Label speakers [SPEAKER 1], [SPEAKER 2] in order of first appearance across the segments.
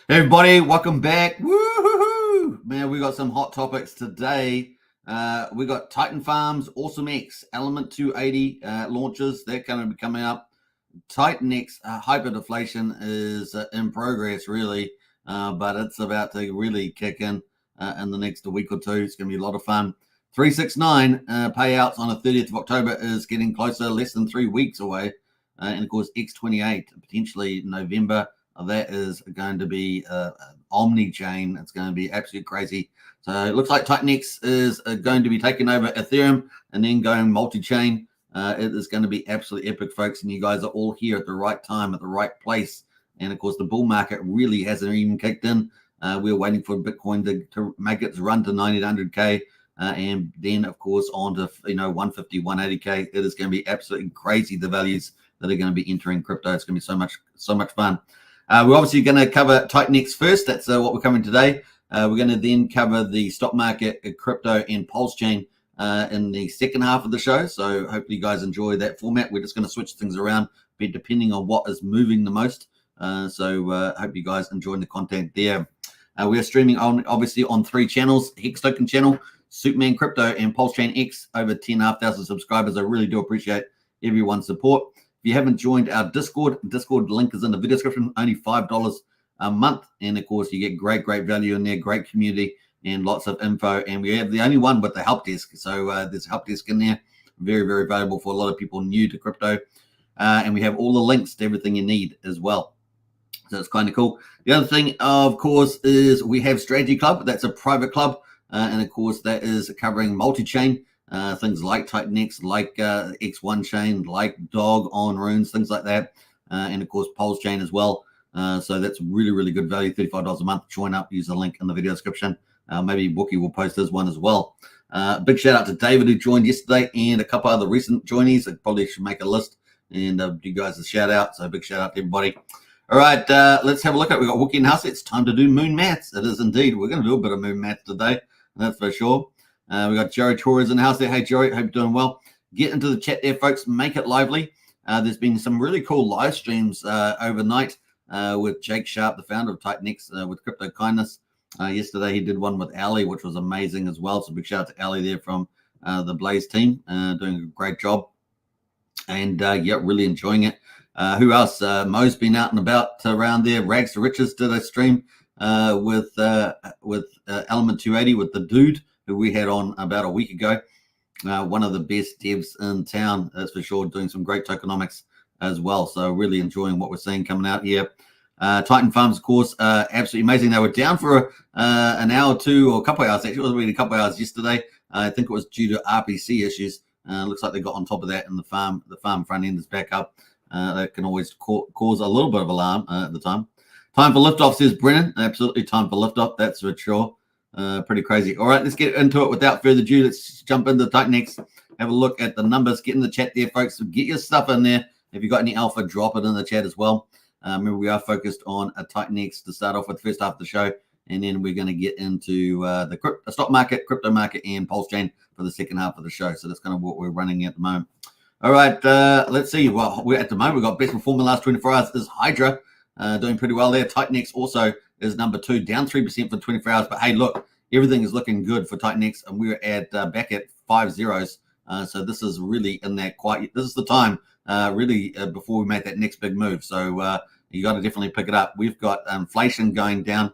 [SPEAKER 1] Hey everybody, welcome back. Woo-hoo-hoo! Man, we got some hot topics today. We got Titan Farms, AwesomeX, Element280 launches. They're going to be coming up. TitanX hyper deflation is in progress, really, but it's about to really kick in the next week or two. It's going to be a lot of fun. 369 payouts on the 30th of October is getting closer, less than 3 weeks away. And of course, X28 potentially November. That is going to be omni-chain. It's going to be absolutely crazy. So it looks like TitanX is going to be taking over Ethereum and then going multi-chain. It is going to be absolutely epic, folks. And you guys are all here at the right time, at the right place. And of course, the bull market really hasn't even kicked in. We're waiting for Bitcoin to make its run to 90 to 100K. And then, of course, on to 150, 180K. It is going to be absolutely crazy, the values that are going to be entering crypto. It's going to be so much fun. We're obviously going to cover TitanX first. That's what we're covering today. We're going to then cover the stock market, crypto, and Pulsechain in the second half of the show. So hopefully you guys enjoy that format. We're just going to switch things around, depending on what is moving the most. So hope you guys enjoying the content there. We are streaming obviously on 3 channels: Hex Token channel, Superman Crypto, and Pulsechain X. Over 10,500 subscribers. I really do appreciate everyone's support. If you haven't joined our Discord link is in the video description. Only $5 a month, and of course you get great value in there, great community, and lots of info. And we have the only one with the help desk. So there's a help desk in there, very valuable for a lot of people new to crypto. And we have all the links to everything you need as well. So it's kind of cool. The other thing, of course, is we have Strategy Club. That's a private club, and of course that is covering multi-chain. Things like TitanX, like X1 chain, like Dog on Runes, things like that. And of course, Pulsechain as well. So that's really good value, $35 a month. Join up, use the link in the video description. Maybe Wookie will post his one as well. Big shout out to David who joined yesterday and a couple other recent joinees. I probably should make a list and give you guys a shout out. So big shout out to everybody. All right, let's have a look at it. We've got Wookie in the house. It's time to do moon maths. It is indeed. We're going to do a bit of moon maths today. That's for sure. We got Jerry Torres in the house there. Hey, Jerry, hope you're doing well. Get into the chat there, folks. Make it lively. There's been some really cool live streams overnight with Jake Sharp, the founder of TitanX, with Crypto Kindness. Yesterday, he did one with Ali, which was amazing as well. So big shout out to Ali there from the Blaze team, doing a great job. And, yeah, really enjoying it. Who else? Mo's been out and about around there. Rags to Riches did a stream with Element280 with the dude who we had on about a week ago. One of the best devs in town, that's for sure, doing some great tokenomics as well. So really enjoying what we're seeing coming out here. Titan Farms, of course, absolutely amazing. They were down for an hour or two, or a couple of hours. Actually, it was really a couple of hours yesterday. I think it was due to RPC issues. Looks like they got on top of that, and the farm front end is back up. That can always cause a little bit of alarm at the time. Time for liftoff, says Brennan. Absolutely time for liftoff, that's for sure. Pretty crazy. All right, let's get into it without further ado. Let's jump into TitanX, have a look at the numbers, get in the chat there, folks. So get your stuff in there. If you got any alpha, drop it in the chat as well. Remember, we are focused on a TitanX to start off with the first half of the show, and then we're going to get into the stock market, crypto market, and Pulsechain for the second half of the show. So that's kind of what we're running at the moment. All right, let's see. Well, we're at the moment, we've got best performer last 24 hours is Hydra, doing pretty well there. TitanX also is number 2, down 3% for 24 hours. But hey, look, everything is looking good for TitanX, and we're at back at 5 zeros. So this is really in that this is the time really before we make that next big move. So you got to definitely pick it up. We've got inflation going down.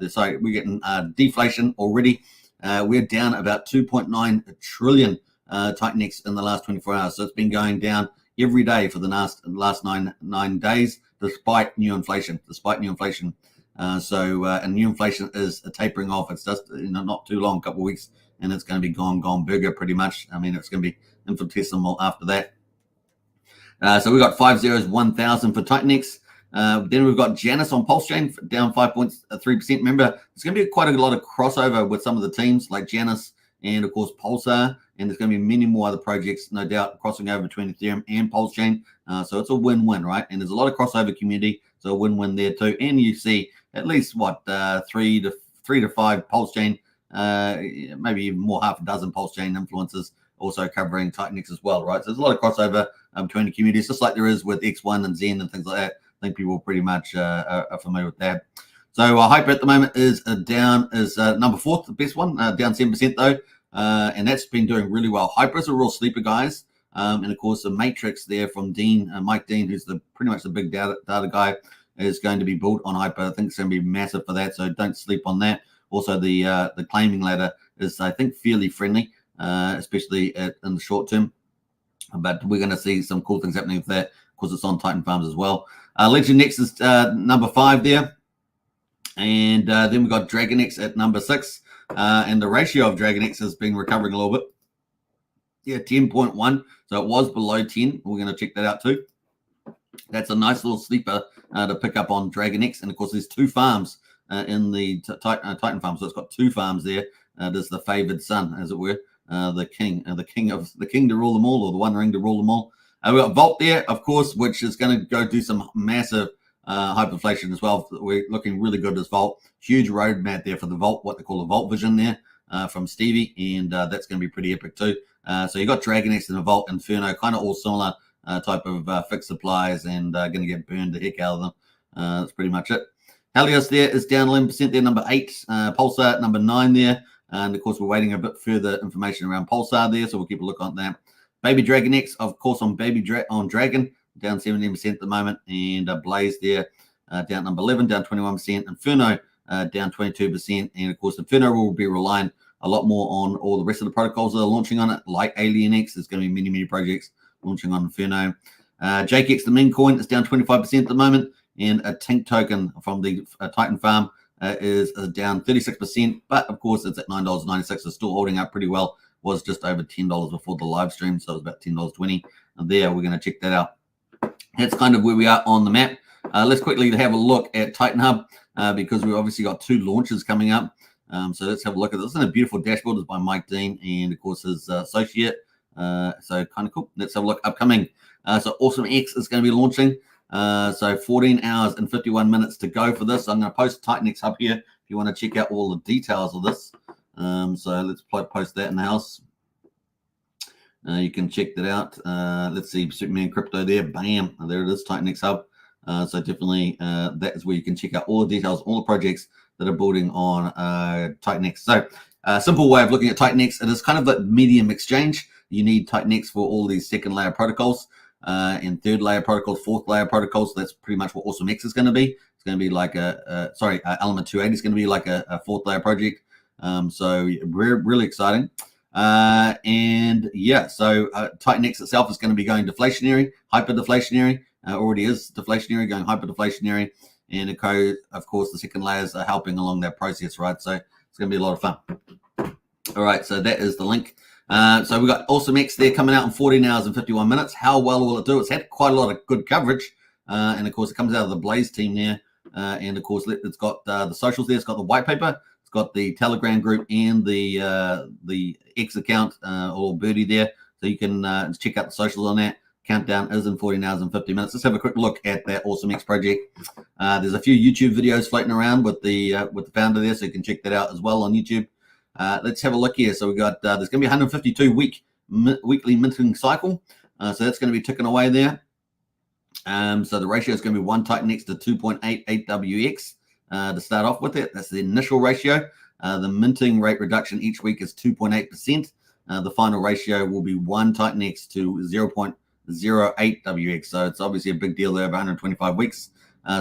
[SPEAKER 1] Sorry, we're getting deflation already. We're down about 2.9 trillion TitanX in the last 24 hours. So it's been going down every day for the last nine days, despite new inflation. And new inflation is tapering off. It's just not too long, a couple of weeks, and it's going to be gone burger pretty much. I mean, it's going to be infinitesimal after that. So we've got 501,000 for TitanX. Then we've got Janus on Pulsechain down 5.3%. Remember, there's going to be quite a lot of crossover with some of the teams like Janus and, of course, Pulsar. And there's going to be many more other projects, no doubt, crossing over between Ethereum and Pulsechain. So it's a win-win, right? And there's a lot of crossover community, so a win-win there too. And you see at least, 3 to 5 Pulsechain, maybe even more, half a dozen Pulsechain influencers also covering TitanX as well, right? So there's a lot of crossover between the communities, just like there is with X1 and Zen and things like that. I think people pretty much are familiar with that. So Hyper at the moment is down, is number 4th, the best one, down 7% though. And that's been doing really well. Hyper is a real sleeper, guys. And of course, the matrix there from Dean, Mike Dean, who's pretty much the big data guy, is going to be built on Hyper. I think it's going to be massive for that, so don't sleep on that. Also, the claiming ladder is, I think, fairly friendly, especially in the short term. But we're going to see some cool things happening with that because it's on Titan Farms as well. LegendX is number 5 there. And then we've got DragonX at number 6. And the ratio of DragonX has been recovering a little bit. Yeah, 10.1. So it was below 10. We're going to check that out too. That's a nice little sleeper to pick up on DragonX. And of course, there's 2 farms in the Titan Farm. So it's got 2 farms there. There's the favored son, as it were, the king to rule them all, or the One Ring to rule them all. We've got Vault there, of course, which is going to go do some massive hyperinflation as well. We're looking really good as Vault. Huge roadmap there for the Vault, what they call the Vault vision there from Stevie, and that's going to be pretty epic too. So you got DragonX and the Vault Inferno, kind of all similar type of fixed supplies, and going to get burned the heck out of them. That's pretty much it. Helios there is down 11% there, number 8. Pulsar number 9 there. And of course, we're waiting a bit further information around Pulsar there, so we'll keep a look on that. Baby Dragon X, of course, on Dragon, down 17% at the moment. And Blaze there, down number 11, down 21%. Inferno, down 22%. And of course, Inferno will be relying a lot more on all the rest of the protocols that are launching on it, like AlienX. There's going to be many, many projects launching on Inferno. JakeX, the meme coin, is down 25% at the moment. And a Tink token from the Titan Farm is down 36%. But of course, it's at $9.96. It's still holding up pretty well. Was just over $10 before the live stream, so it was about $10.20. And there, we're going to check that out. That's kind of where we are on the map. Let's quickly have a look at Titan Hub because we've obviously got 2 launches coming up. So let's have a look at this. And a beautiful dashboard is by Mike Dean and, of course, his associate. So kind of cool. Let's have a look upcoming. So AwesomeX is going to be launching. So 14 hours and 51 minutes to go for this. I'm going to post TitanX Hub here if you want to check out all the details of this. So let's post that in the house. You can check that out. Let's see, Superman Crypto there. Bam. There it is, TitanX Hub. So definitely that is where you can check out all the details, all the projects that are building on TitanX. So simple way of looking at TitanX, it is kind of a medium exchange. You need TitanX for all these second layer protocols and third layer protocols, fourth layer protocols. That's pretty much what AwesomeX is going to be. It's going to be like Element280 is going to be like a fourth layer project. So really exciting. And yeah, so TitanX itself is going to be going deflationary, hyper deflationary. Already is deflationary, going hyper deflationary. And of course, the second layers are helping along that process, right? So it's going to be a lot of fun. All right, so that is the link. So we've got AwesomeX there coming out in 14 hours and 51 minutes. How well will it do? It's had quite a lot of good coverage. And of course, it comes out of the Blaze team there. And of course, it's got the socials there. It's got the white paper. It's got the Telegram group and the X account, or Birdie there. So you can check out the socials on that. Countdown is in 14 hours and 50 minutes. Let's have a quick look at that AwesomeX project. There's a few YouTube videos floating around with the founder there, so you can check that out as well on YouTube. Let's have a look here. So we got there's going to be 152 weekly minting cycle. So that's going to be ticking away there. So the ratio is going to be 1 TitanX to 2.88 WX to start off with it. That's the initial ratio. The minting rate reduction each week is 2.8%. The final ratio will be 1 TitanX to 0.08 WX. So it's obviously a big deal there, over 125 weeks.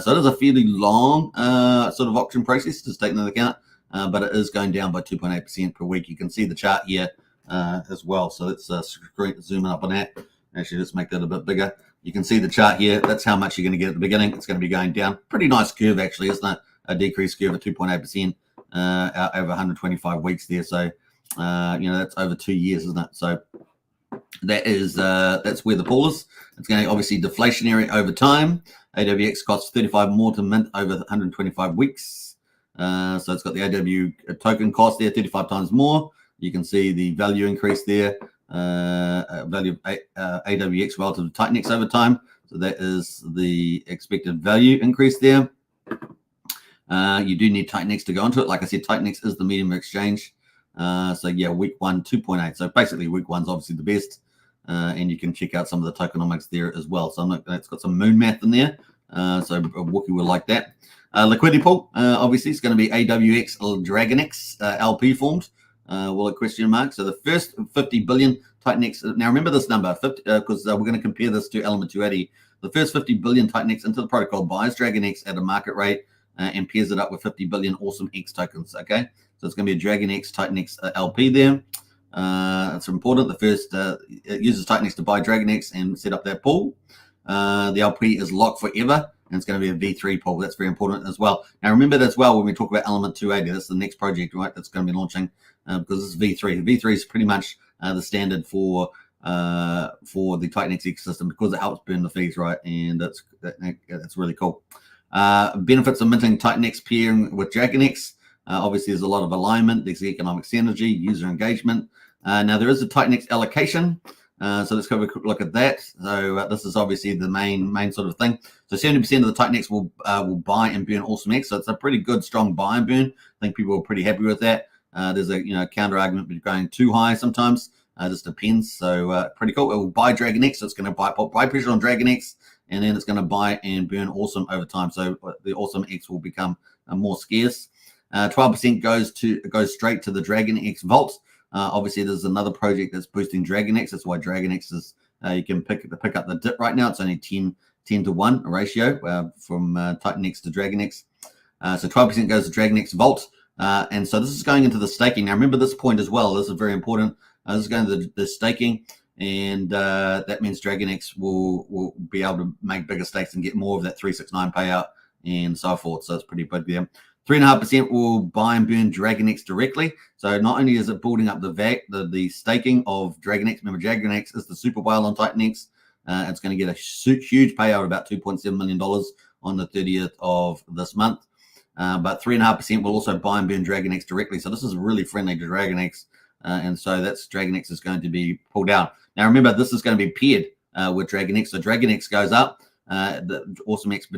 [SPEAKER 1] So it is a fairly long sort of auction process, just taking into account, but it is going down by 2.8% per week. You can see the chart here as well. So let's zoom up on that. Actually, let's make that a bit bigger. You can see the chart here. That's how much you're going to get at the beginning. It's going to be going down. Pretty nice curve, actually, isn't it? A decreased curve of 2.8% over 125 weeks there. So, that's over 2 years, isn't it? So that is that's where the pool is. It's going to obviously deflationary over time. AWX costs 35 more to mint over 125 weeks. So it's got the AW token cost there 35 times more. You can see the value increase there. Value of AWX relative to TitanX over time. So that is the expected value increase there. You do need TitanX to go into it. Like I said, TitanX is the medium exchange. So yeah, week 1, 2.8. So basically week 1's obviously the best. And you can check out some of the tokenomics there as well. So it's got some moon math in there. So a Wookie will like that. Liquidity pool, obviously, it's going to be AWX DragonX LP formed. Will it question mark? So the first 50 billion TitanX. Now remember this number, because we're going to compare this to Element280. The first 50 billion TitanX into the protocol buys DragonX at a market rate and pairs it up with 50 billion AwesomeX tokens. Okay, so it's going to be a DragonX TitanX LP there. It's important. The first it uses TitanX to buy DragonX and set up that pool. The LP is locked forever, and it's going to be a V3 pool. That's very important as well. Now remember that as well when we talk about Element280. That's the next project, right? That's going to be launching because it's V3. V3 is pretty much the standard for the TitanX ecosystem because it helps burn the fees, right? And that's really cool. Benefits of minting TitanX pairing with DragonX. Obviously, there's a lot of alignment. There's economic synergy, user engagement. Now there is a TitanX allocation. So let's have a quick look at that. So this is obviously the main sort of thing. So 70% of the TitanX will buy and burn AwesomeX. So it's a pretty good, strong buy and burn. I think people are pretty happy with that. There's a counter argument with going too high sometimes. Just depends. So pretty cool. It will buy DragonX. So it's going to buy pressure on DragonX, and then it's going to buy and burn Awesome over time. So the AwesomeX will become more scarce. 12% goes straight to the DragonX vault. Obviously, there's another project that's boosting DragonX. That's why DragonX is you can pick up the dip right now. It's only 10 to 1 ratio from TitanX to DragonX. So 12% goes to DragonX vault. And so this is going into the staking. Now, remember this point as well. This is very important. This is going to the staking, and that means DragonX will be able to make bigger stakes and get more of that 369 payout and so forth. So it's pretty big there. 3.5% will buy and burn DragonX directly. So not only is it building up the staking of DragonX, remember DragonX is the super whale on TitanX. It's going to get a huge payout of about $2.7 million on the 30th of this month. But 3.5% will also buy and burn DragonX directly. So this is really friendly to DragonX. And so that's DragonX is going to be pulled out. Now remember, this is going to be paired with DragonX. So DragonX goes up. The AwesomeX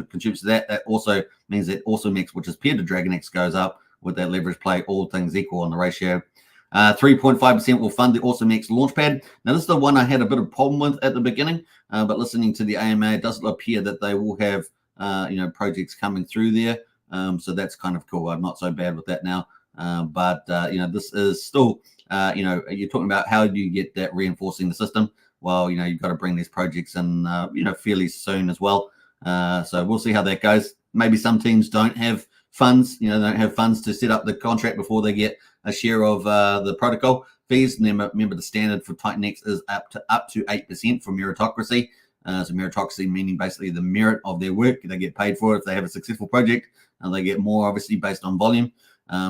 [SPEAKER 1] contributes to that. That also means that AwesomeX, which is paired to DragonX, goes up with that leverage play, all things equal on the ratio. 3.5% will fund the AwesomeX launchpad. Now, this is the one I had a bit of problem with at the beginning, but listening to the AMA, it does appear that they will have projects coming through there. So that's kind of cool. I'm not so bad with that now. But this is still, you're talking about how do you get that reinforcing the system. Well, you've got to bring these projects in, fairly soon as well. So we'll see how that goes. Maybe some teams don't have funds, don't have funds to set up the contract before they get a share of the protocol fees. Remember the standard for TitanX is up to 8% for meritocracy. So meritocracy meaning basically the merit of their work. They get paid for it if they have a successful project, and they get more obviously based on volume.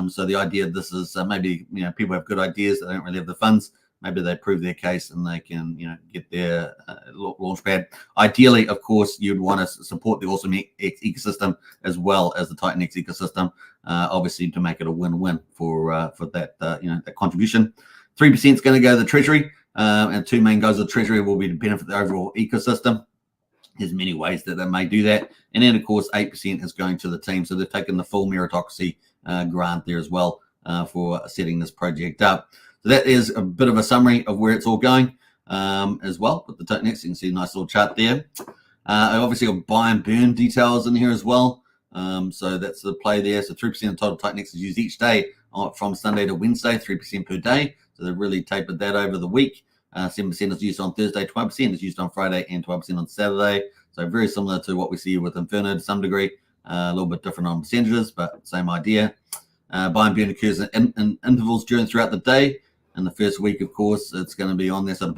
[SPEAKER 1] So the idea of this is maybe people have good ideas, they don't really have the funds. Maybe they prove their case and they can, get their launchpad. Ideally, of course, you'd want to support the AwesomeX ecosystem as well as the TitanX ecosystem, obviously to make it a win-win for that, that contribution. 3% is going to go to the treasury, and two main goals of the treasury will be to benefit the overall ecosystem. There's many ways that they may do that. And then, of course, 8% is going to the team. So they've taken the full meritocracy grant there as well for setting this project up. So that is a bit of a summary of where it's all going as well with the TitanX. You can see a nice little chart there. Obviously, got buy and burn details in here as well. So that's the play there. So 3% of total TitanX is used each day from Sunday to Wednesday, 3% per day. So they've really tapered that over the week. 7% is used on Thursday, 12% is used on Friday, and 12% on Saturday. So very similar to what we see with Inferno to some degree. A little bit different on percentages, but same idea. Buy and burn occurs in intervals throughout the day. In the first week, of course, it's going to be on there. So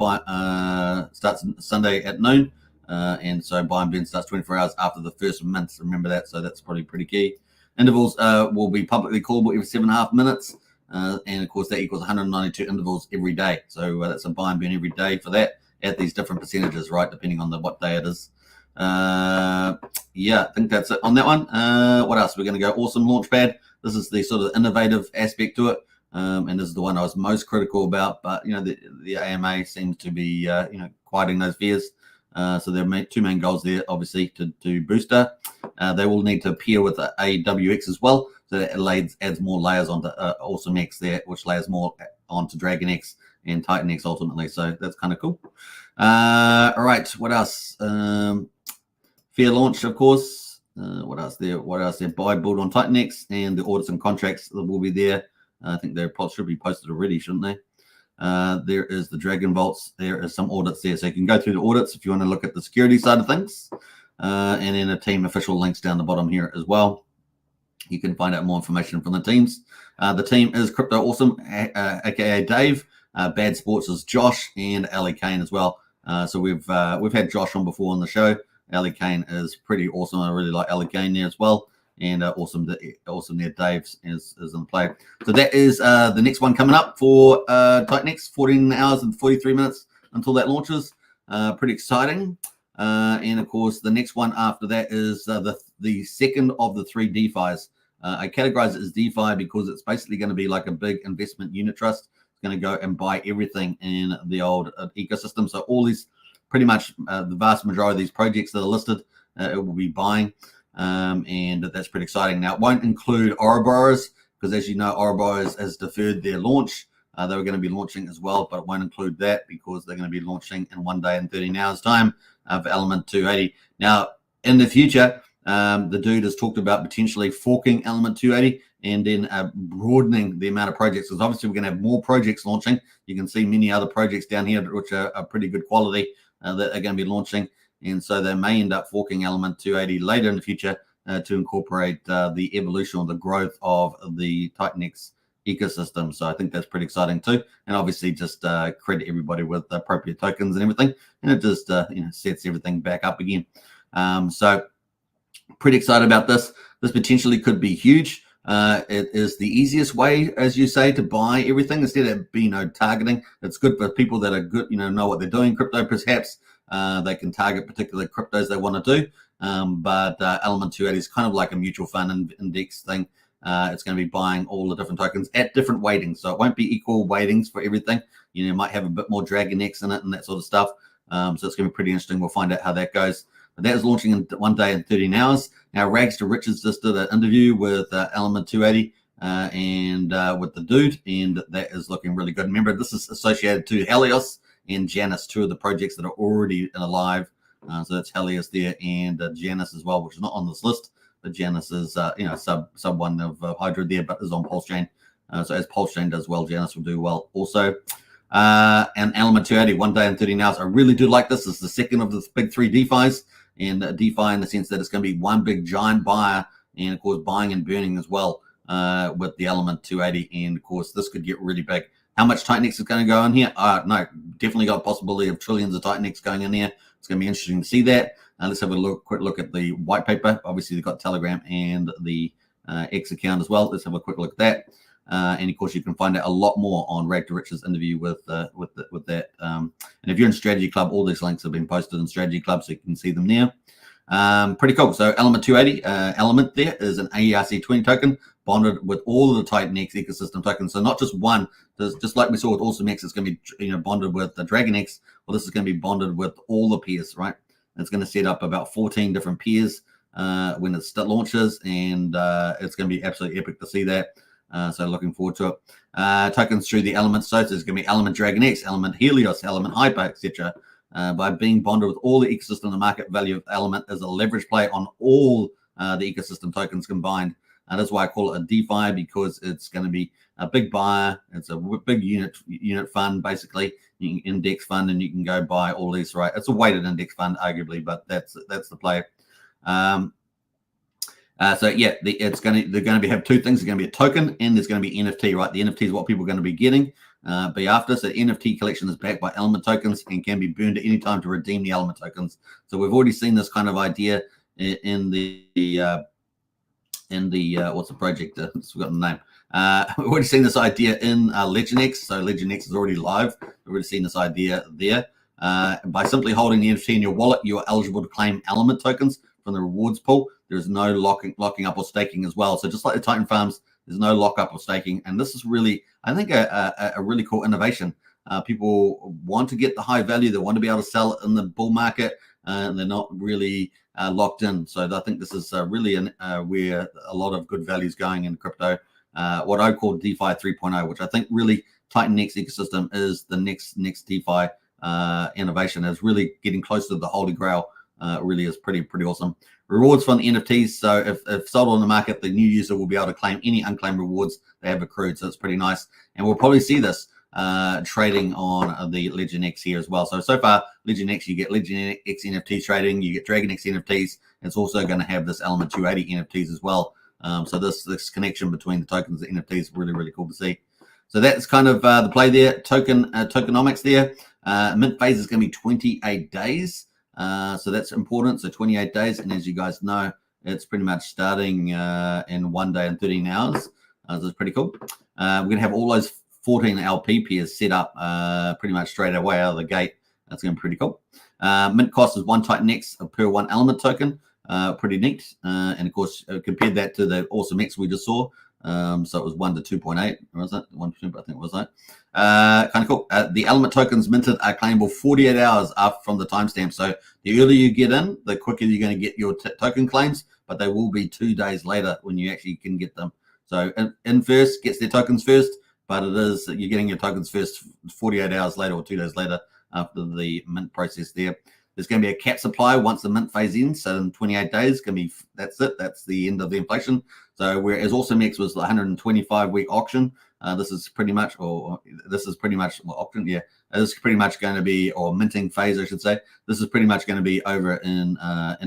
[SPEAKER 1] starts Sunday at noon. And so buy and burn starts 24 hours after the first month. Remember that. So that's probably pretty key. Intervals will be publicly callable every 7.5 minutes. And of course, that equals 192 intervals every day. So that's a buy and burn every day for that at these different percentages, right? Depending on what day it is. I think that's it on that one. What else? We're going to go Awesome Launchpad. This is the sort of innovative aspect to it. And this is the one I was most critical about, but the AMA seems to be quieting those fears. So there are two main goals there, obviously, to booster. They will need to pair with the AWX as well, so that adds more layers onto AwesomeX there, which layers more onto DragonX and TitanX ultimately. So that's kind of cool. All right, what else? fair launch, of course. What else there? What else there? Buy, build on TitanX, and the audits and contracts that will be there. I think they should be posted already, shouldn't they? There is the Dragon Vaults. There is some audits there. So you can go through the audits if you want to look at the security side of things. And then a team official links down the bottom here as well. You can find out more information from the teams. The team is Crypto Awesome, aka Dave. Bad Sports is Josh, and Ali Kane as well. So we've had Josh on before on the show. Ali Kane is pretty awesome. I really like Ali Kane there as well. And awesome there, Dave is in play. So that is the next one coming up for TitanX, 14 hours and 43 minutes until that launches. Pretty exciting. And of course, the next one after that is the second of the 3 DeFis. I categorize it as DeFi because it's basically going to be like a big investment unit trust. It's going to go and buy everything in the old ecosystem. So all these, pretty much the vast majority of these projects that are listed, it will be buying. And that's pretty exciting. Now, it won't include Ouroboros because, as you know, Ouroboros has deferred their launch. They were going to be launching as well, but it won't include that because they're going to be launching in 1 day and 13 hours time for Element280. Now, in the future, the dude has talked about potentially forking Element280 and then broadening the amount of projects, because obviously we're going to have more projects launching. You can see many other projects down here which are pretty good quality that are going to be launching. And so they may end up forking Element280 later in the future to incorporate the evolution or the growth of the TitanX ecosystem. So I think that's pretty exciting too. And obviously just credit everybody with the appropriate tokens and everything. And it just sets everything back up again. So pretty excited about this. This potentially could be huge. It is the easiest way, as you say, to buy everything instead of being targeting. It's good for people that are good, know what they're doing crypto perhaps. They can target particular cryptos they want to do. But Element280 is kind of like a mutual fund index thing. It's going to be buying all the different tokens at different weightings. So it won't be equal weightings for everything. You might have a bit more DragonX in it and that sort of stuff. So it's going to be pretty interesting. We'll find out how that goes. But that is launching in 1 day and 13 hours. Now, Rags to Riches just did an interview with Element280 and with the dude, and that is looking really good. Remember, this is associated to Helios and Janus, 2 of the projects that are already alive. So that's Helios there and Janus as well, which is not on this list. But Janus is, sub one of Hydra there, but is on Pulsechain. So as Pulsechain does well, Janus will do well also. And Element280, 1 day and 13 hours. I really do like this. It's the second of the big 3 DeFis. And DeFi in the sense that it's going to be one big giant buyer, and of course buying and burning as well with the Element280. And of course, this could get really big. How much TitanX is going to go in here? No, definitely got a possibility of trillions of TitanX going in here. It's going to be interesting to see that. Let's have a quick look at the white paper. Obviously, they've got Telegram and the X account as well. Let's have a quick look at that. And of course, you can find out a lot more on Rag to Riches interview with that. And if you're in Strategy Club, all these links have been posted in Strategy Club, so you can see them there. Pretty cool. So Element280, Element there is an ERC20 token bonded with all of the TitanX ecosystem tokens. So not just one. Just like we saw with AwesomeX, it's going to be bonded with the DragonX. Well, this is going to be bonded with all the peers, right? It's going to set up about 14 different peers when it launches, and it's going to be absolutely epic to see that. So looking forward to it. Tokens through the Element Socials is going to be Element DragonX, Element Helios, Element Hyper, etc. By being bonded with all the ecosystem, the market value of Element is a leverage play on all the ecosystem tokens combined. That's why I call it a DeFi, because it's going to be a big buyer. It's a big unit fund, basically, index fund, and you can go buy all these, right? It's a weighted index fund, arguably, but that's the play. So yeah, they're going to have 2 things. There's going to be a token, and there's going to be NFT, right? The NFT is what people are going to be getting be after. So the NFT collection is backed by Element tokens and can be burned at any time to redeem the Element tokens. So we've already seen this kind of idea in the what's the project? I've forgotten the name. We've already seen this idea in LegendX. So LegendX is already live. We've already seen this idea there. By simply holding the NFT in your wallet, you are eligible to claim Element tokens from the rewards pool. There's no locking up or staking as well. So just like the Titan farms, there's no lockup or staking. And this is really, I think, a really cool innovation. People want to get the high value. They want to be able to sell it in the bull market. And they're not really locked in. So I think this is really where a lot of good value is going in crypto. What I call DeFi 3.0, which I think really TitanX ecosystem is the next DeFi innovation. Is really getting close to the holy grail really is pretty awesome. Rewards from the NFTs. So if sold on the market, the new user will be able to claim any unclaimed rewards they have accrued. So it's pretty nice. And we'll probably see this trading on the Legend X here as well. So far, Legend X, you get Legend X NFT trading, you get Dragon X NFTs. It's also going to have this Element280 NFTs as well. So this connection between the tokens and NFTs is really cool to see. So that's kind of the play there. Tokenomics there. Mint phase is going to be 28 days. So that's important. So 28 days. And as you guys know, it's pretty much starting in 1 day and 13 hours. So it's pretty cool. We're going to have all those 14 LP pairs set up pretty much straight away out of the gate. That's going to be pretty cool. Mint cost is 1 TitanX per 1 element token. Pretty neat. And of course, compared that to the AwesomeX we just saw. So it was 1 to 2.8, or was it 1%? I think it was that. Kind of cool. The element tokens minted are claimable 48 hours after from the timestamp. So the earlier you get in, the quicker you're going to get your token claims, but they will be 2 days later when you actually can get them. So in first gets their tokens first, but it is you're getting your tokens first 48 hours later or 2 days later after the mint process there. There's going to be a cap supply once the mint phase ends. So in 28 days, that's it. That's the end of the inflation. So whereas AwesomeX was the 125-week auction, this is pretty much auction. Yeah, this is pretty much going to be, or minting phase, I should say. This is pretty much going to be over in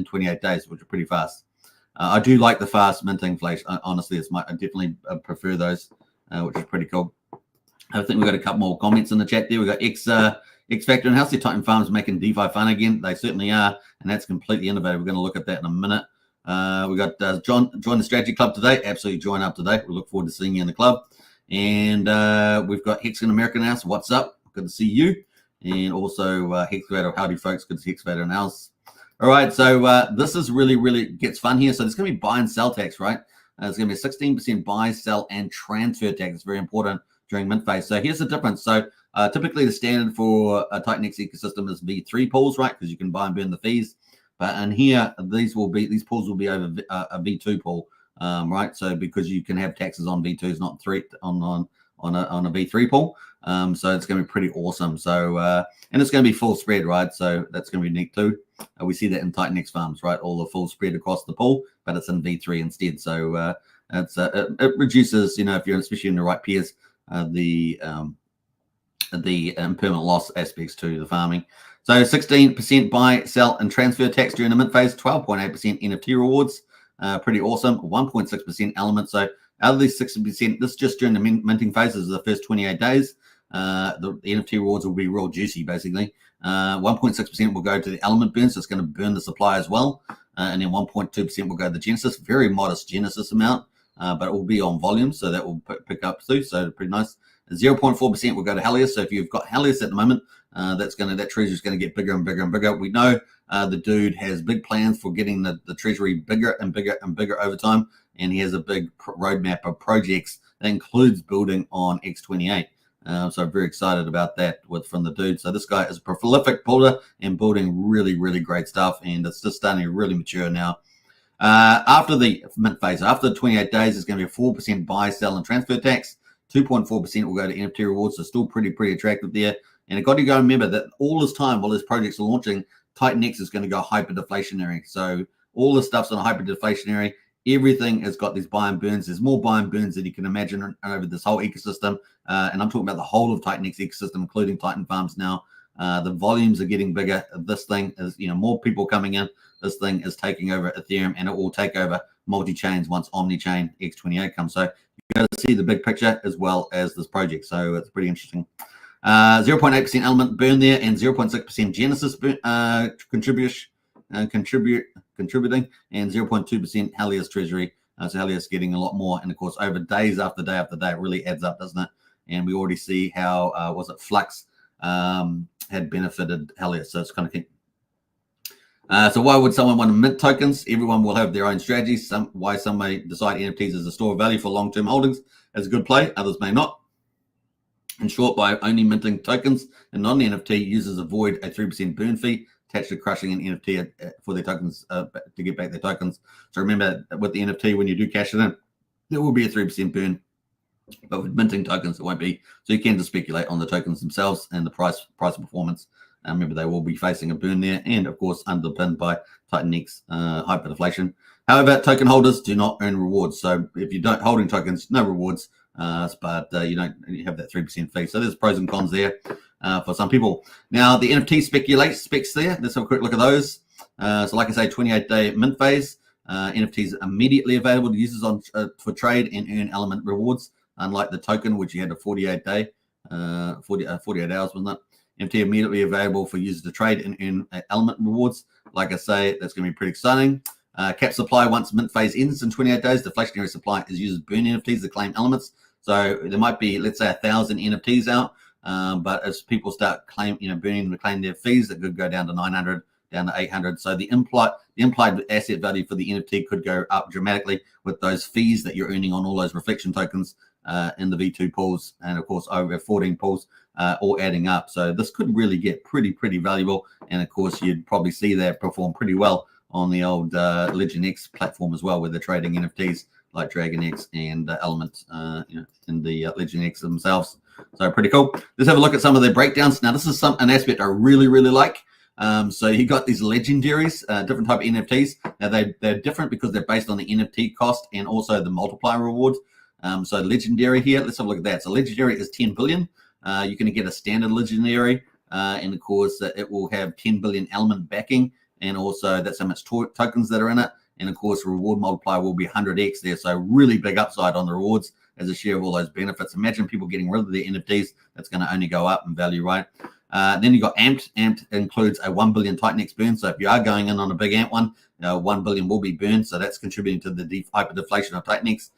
[SPEAKER 1] 28 days, which are pretty fast. I do like the fast minting inflation. Honestly, I definitely prefer those, which is pretty cool. I think we've got a couple more comments in the chat there. We've got X Factor and Healthy Titan Farms making DeFi fun again. They certainly are, and that's completely innovative. We're going to look at that in a minute. We got John, join the strategy club today. Absolutely join up today. We look forward to seeing you in the club. And we've got Hex in America now. So what's up? Good to see you. And also Hex Vader. Howdy, folks. Good to see Hex Vader in the house. All right. So this is really gets fun here. So there's going to be buy and sell tax, right? There's going to be a 16% buy, sell, and transfer tax. It's very important during mint phase. So here's the difference. So typically the standard for a TitanX ecosystem is V3 pools, right? Because you can buy and burn the fees. But in here, these pools will be over a V2 pool, right? So because you can have taxes on V2s, not three on a V3 pool. So it's going to be pretty awesome. So and it's going to be full spread, right? So that's going to be neat too. We see that in TitanX farms, right? All the full spread across the pool, but it's in V3 instead. So it reduces, if you're especially in the right pairs, the impermanent loss aspects to the farming. So 16% buy, sell, and transfer tax during the mint phase, 12.8% NFT rewards, pretty awesome. 1.6% element. So out of these 60%, this is just during the minting phases, the first 28 days. The NFT rewards will be real juicy, basically. 1.6% will go to the element burn, so it's going to burn the supply as well. And then 1.2% will go to the Genesis, very modest Genesis amount, but it will be on volume, so that will pick up too. So pretty nice. 0.4% will go to Helios. So if you've got Helios at the moment, that treasury is going to get bigger and bigger and bigger. We know the dude has big plans for getting the treasury bigger and bigger and bigger over time, and he has a big roadmap of projects that includes building on X28. So I'm very excited about that from the dude. So this guy is a prolific builder and building really great stuff, and it's just starting to really mature now. After the mint phase, after the 28 days, it's going to be a 4% buy, sell, and transfer tax. 2.4% will go to NFT rewards, so still pretty attractive there. And you've got to go remember that all this time, while these projects are launching, TitanX is going to go hyper deflationary. So all the stuff's on a hyper deflationary. Everything has got these buy and burns. There's more buy and burns than you can imagine over this whole ecosystem. And I'm talking about the whole of TitanX ecosystem, including Titan Farms now. The volumes are getting bigger. This thing is, more people coming in. This thing is taking over Ethereum, and it will take over multi-chains once Omni-chain X28 comes. So you got to see the big picture as well as this project. So it's pretty interesting. 0.8% element burn there, and 0.6% Genesis contributing, and 0.2% Helios treasury. So Helios getting a lot more, and of course over days after day after day, it really adds up, doesn't it? And we already see how Flux had benefited Helios. So it's kind of key. So why would someone want to mint tokens? Everyone will have their own strategies. Why some may decide NFTs as a store of value for long-term holdings as a good play, others may not. In short, by only minting tokens and non-NFT, users avoid a 3% burn fee attached to crushing an NFT for their tokens to get back their tokens. So remember, with the NFT, when you do cash it in, there will be a 3% burn. But with minting tokens, it won't be. So you can just speculate on the tokens themselves and the price performance Remember, they will be facing a burn there, and of course underpinned by TitanX hyperdeflation. However, token holders do not earn rewards. So if you don't holding tokens, no rewards, but you have that 3% fee. So there's pros and cons there for some people. Now the NFT specs there. Let's have a quick look at those. So like I say, 28-day mint phase. NFTs immediately available to users on for trade and earn element rewards, unlike the token, which you had a 48-day, 48 hours, wasn't it? NFT immediately available for users to trade and earn element rewards. Like I say, that's going to be pretty exciting. Cap supply once mint phase ends in 28 days. Deflationary supply is users burn NFTs to claim elements. So there might be, let's say, 1,000 NFTs out, but as people start burning to claim their fees, it could go down to 900, down to 800. So the implied asset value for the NFT could go up dramatically with those fees that you're earning on all those reflection tokens in the V2 pools, and of course over 14 pools, all adding up. So this could really get pretty valuable, and of course you'd probably see that perform pretty well on the old LegendX platform as well, where they're trading NFTs like DragonX and Element in the LegendX themselves. So pretty cool. Let's have a look at some of their breakdowns. Now this is an aspect I really like. So you got these legendaries, different type of NFTs. Now they're different because they're based on the NFT cost and also the multiplier reward. So legendary here, let's have a look at that. So legendary is 10 billion. You're going to get a standard legendary, and of course it will have 10 billion element backing, and also that's how much tokens that are in it. And of course, reward multiplier will be 100x there. So really big upside on the rewards as a share of all those benefits. Imagine people getting rid of their NFTs. That's going to only go up in value, right? Then you got amped. Amped includes a 1 billion TitanX burn. So if you are going in on a big amp one, 1 billion will be burned. So that's contributing to the hyper deflation of TitanX.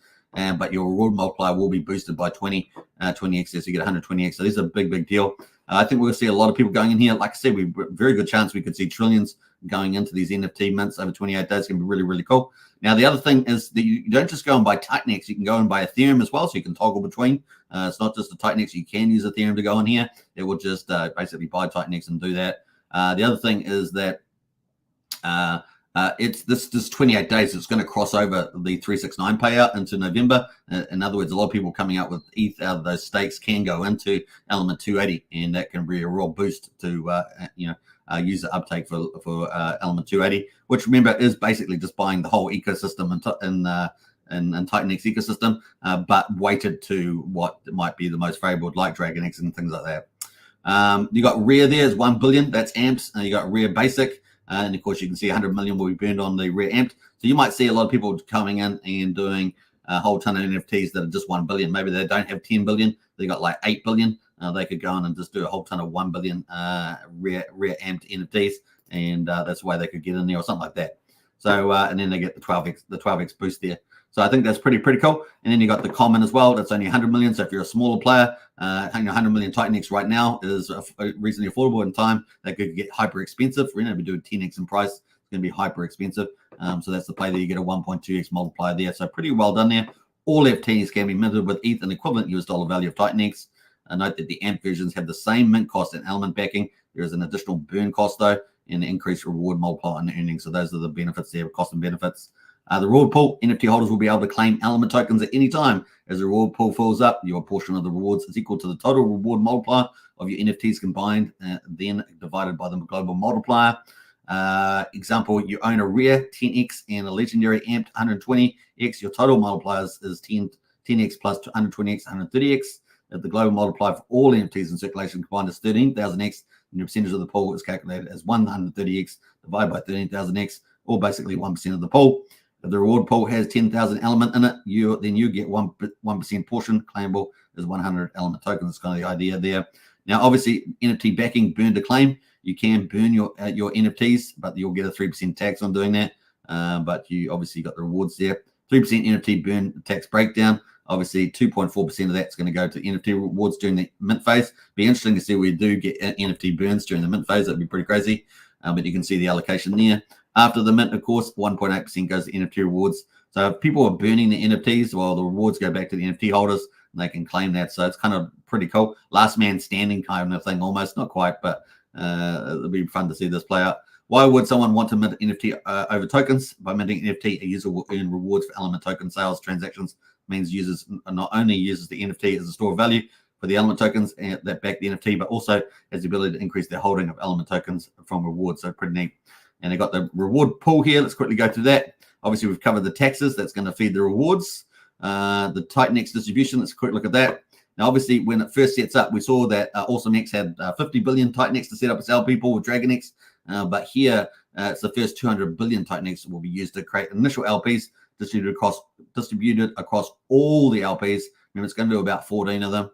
[SPEAKER 1] But your reward multiplier will be boosted by 20x, so you get 120x. So this is a big deal. I think we'll see a lot of people going in here. Like I said, we very good chance we could see trillions going into these NFT mints over 28 days. It's going to be really cool. Now, the other thing is that you don't just go and buy TitanX. You can go and buy Ethereum as well, so you can toggle between. It's not just the TitanX. You can use Ethereum to go in here. It will just basically buy TitanX and do that. The other thing is that it's this 28 days. It's going to cross over the 369 payout into November. In other words, a lot of people coming out with ETH out of those stakes can go into Element280, and that can be a real boost to user uptake for Element280, which remember is basically just buying the whole ecosystem in TitanX ecosystem, but weighted to what might be the most favorable, like DragonX and things like that. You got rare there is 1 billion. That's amps. You got rare basic. And of course, you can see 100 million will be burned on the rare amped. So you might see a lot of people coming in and doing a whole ton of NFTs that are just 1 billion. Maybe they don't have 10 billion. They got like 8 billion. They could go in and just do a whole ton of 1 billion rare amped NFTs. And that's why they could get in there or something like that. So, and then they get the 12x boost there. So I think that's pretty cool. And then you got the common as well. That's only 100 million. So if you're a smaller player, 100 million TitanX right now is reasonably affordable. In time, they could get hyper expensive. We're going to be doing 10x in price. It's going to be hyper expensive. So that's the play there. You get a 1.2x multiplier there. So pretty well done there. All FTs can be minted with ETH and equivalent US dollar value of TitanX. Note that the AMP versions have the same mint cost and element backing. There is an additional burn cost though, and the increased reward multiplier and earnings. So those are the benefits there, cost and benefits. The reward pool, NFT holders will be able to claim element tokens at any time. As the reward pool fills up, your portion of the rewards is equal to the total reward multiplier of your NFTs combined, then divided by the global multiplier. Example, you own a rare 10x and a legendary amped 120x. Your total multipliers is 10x plus 120x, 130x. If the global multiplier for all NFTs in circulation combined is 13,000x, and your percentage of the pool is calculated as 130x divided by 13,000x, or basically 1% of the pool. If the reward pool has 10,000 element in it, then you get 1% portion claimable as 100 element tokens. That's kind of the idea there. Now, obviously, NFT backing, burn to claim. You can burn your NFTs, but you'll get a 3% tax on doing that. But you obviously got the rewards there. 3% NFT burn tax breakdown. Obviously, 2.4% of that's going to go to NFT rewards during the mint phase. Be interesting to see where you do get NFT burns during the mint phase. That'd be pretty crazy. But you can see the allocation there. After the mint, of course, 1.8% goes to NFT rewards. So if people are burning the NFTs, well, the rewards go back to the NFT holders, and they can claim that. So it's kind of pretty cool. Last man standing kind of thing, almost. Not quite, but it'll be fun to see this play out. Why would someone want to mint NFT over tokens? By minting NFT, a user will earn rewards for element token sales transactions. Means users not only uses the NFT as a store of value, for the Element tokens and that back the NFT, but also has the ability to increase their holding of Element tokens from rewards. So pretty neat. And they got the reward pool here. Let's quickly go through that. Obviously, we've covered the taxes. That's going to feed the rewards. The TitanX distribution. Let's quick look at that. Now, obviously, when it first sets up, we saw that AwesomeX had 50 billion TitanX to set up its LP pool with DragonX. But here, it's the first 200 billion TitanX will be used to create initial LPs distributed across all the LPs. Remember, it's going to do about 14 of them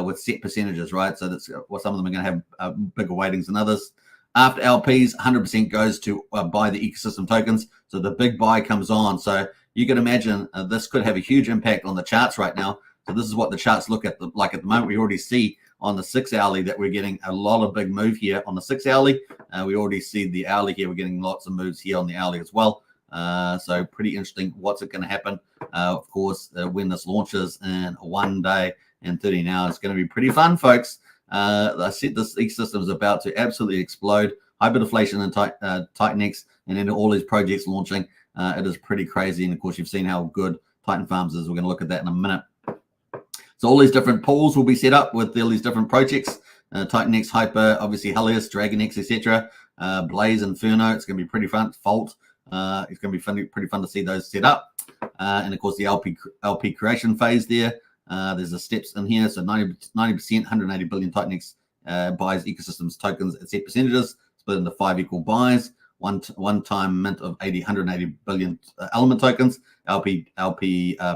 [SPEAKER 1] with set percentages, right? So that's well, some of them are going to have bigger weightings than others. After LPs, 100% goes to buy the ecosystem tokens. So the big buy comes on. So you can imagine this could have a huge impact on the charts right now. So this is what the charts look at like at the moment. We already see on the 6 hourly that we're getting a lot of big move here on the 6 hourly. We already see the hourly here. We're getting lots of moves here on the hourly as well. So pretty interesting. What's it going to happen? Of course, when this launches in 1 day and 13 hours, it's going to be pretty fun, folks. I said this ecosystem is about to absolutely explode. Hyper deflation and TitanX, and then all these projects launching. It is pretty crazy. And of course, you've seen how good Titan Farms is. We're going to look at that in a minute. So all these different pools will be set up with all these different projects. TitanX, Hyper, obviously Helios, DragonX, etc. Blaze, Inferno. It's going to be pretty fun. Fault. It's going to be pretty fun to see those set up. And of course, the LP creation phase there. There's the steps in here. So 90%, 180 billion TitanX buys ecosystems tokens at set percentages, split into 5 equal buys. One-time mint of 180 billion element tokens. LP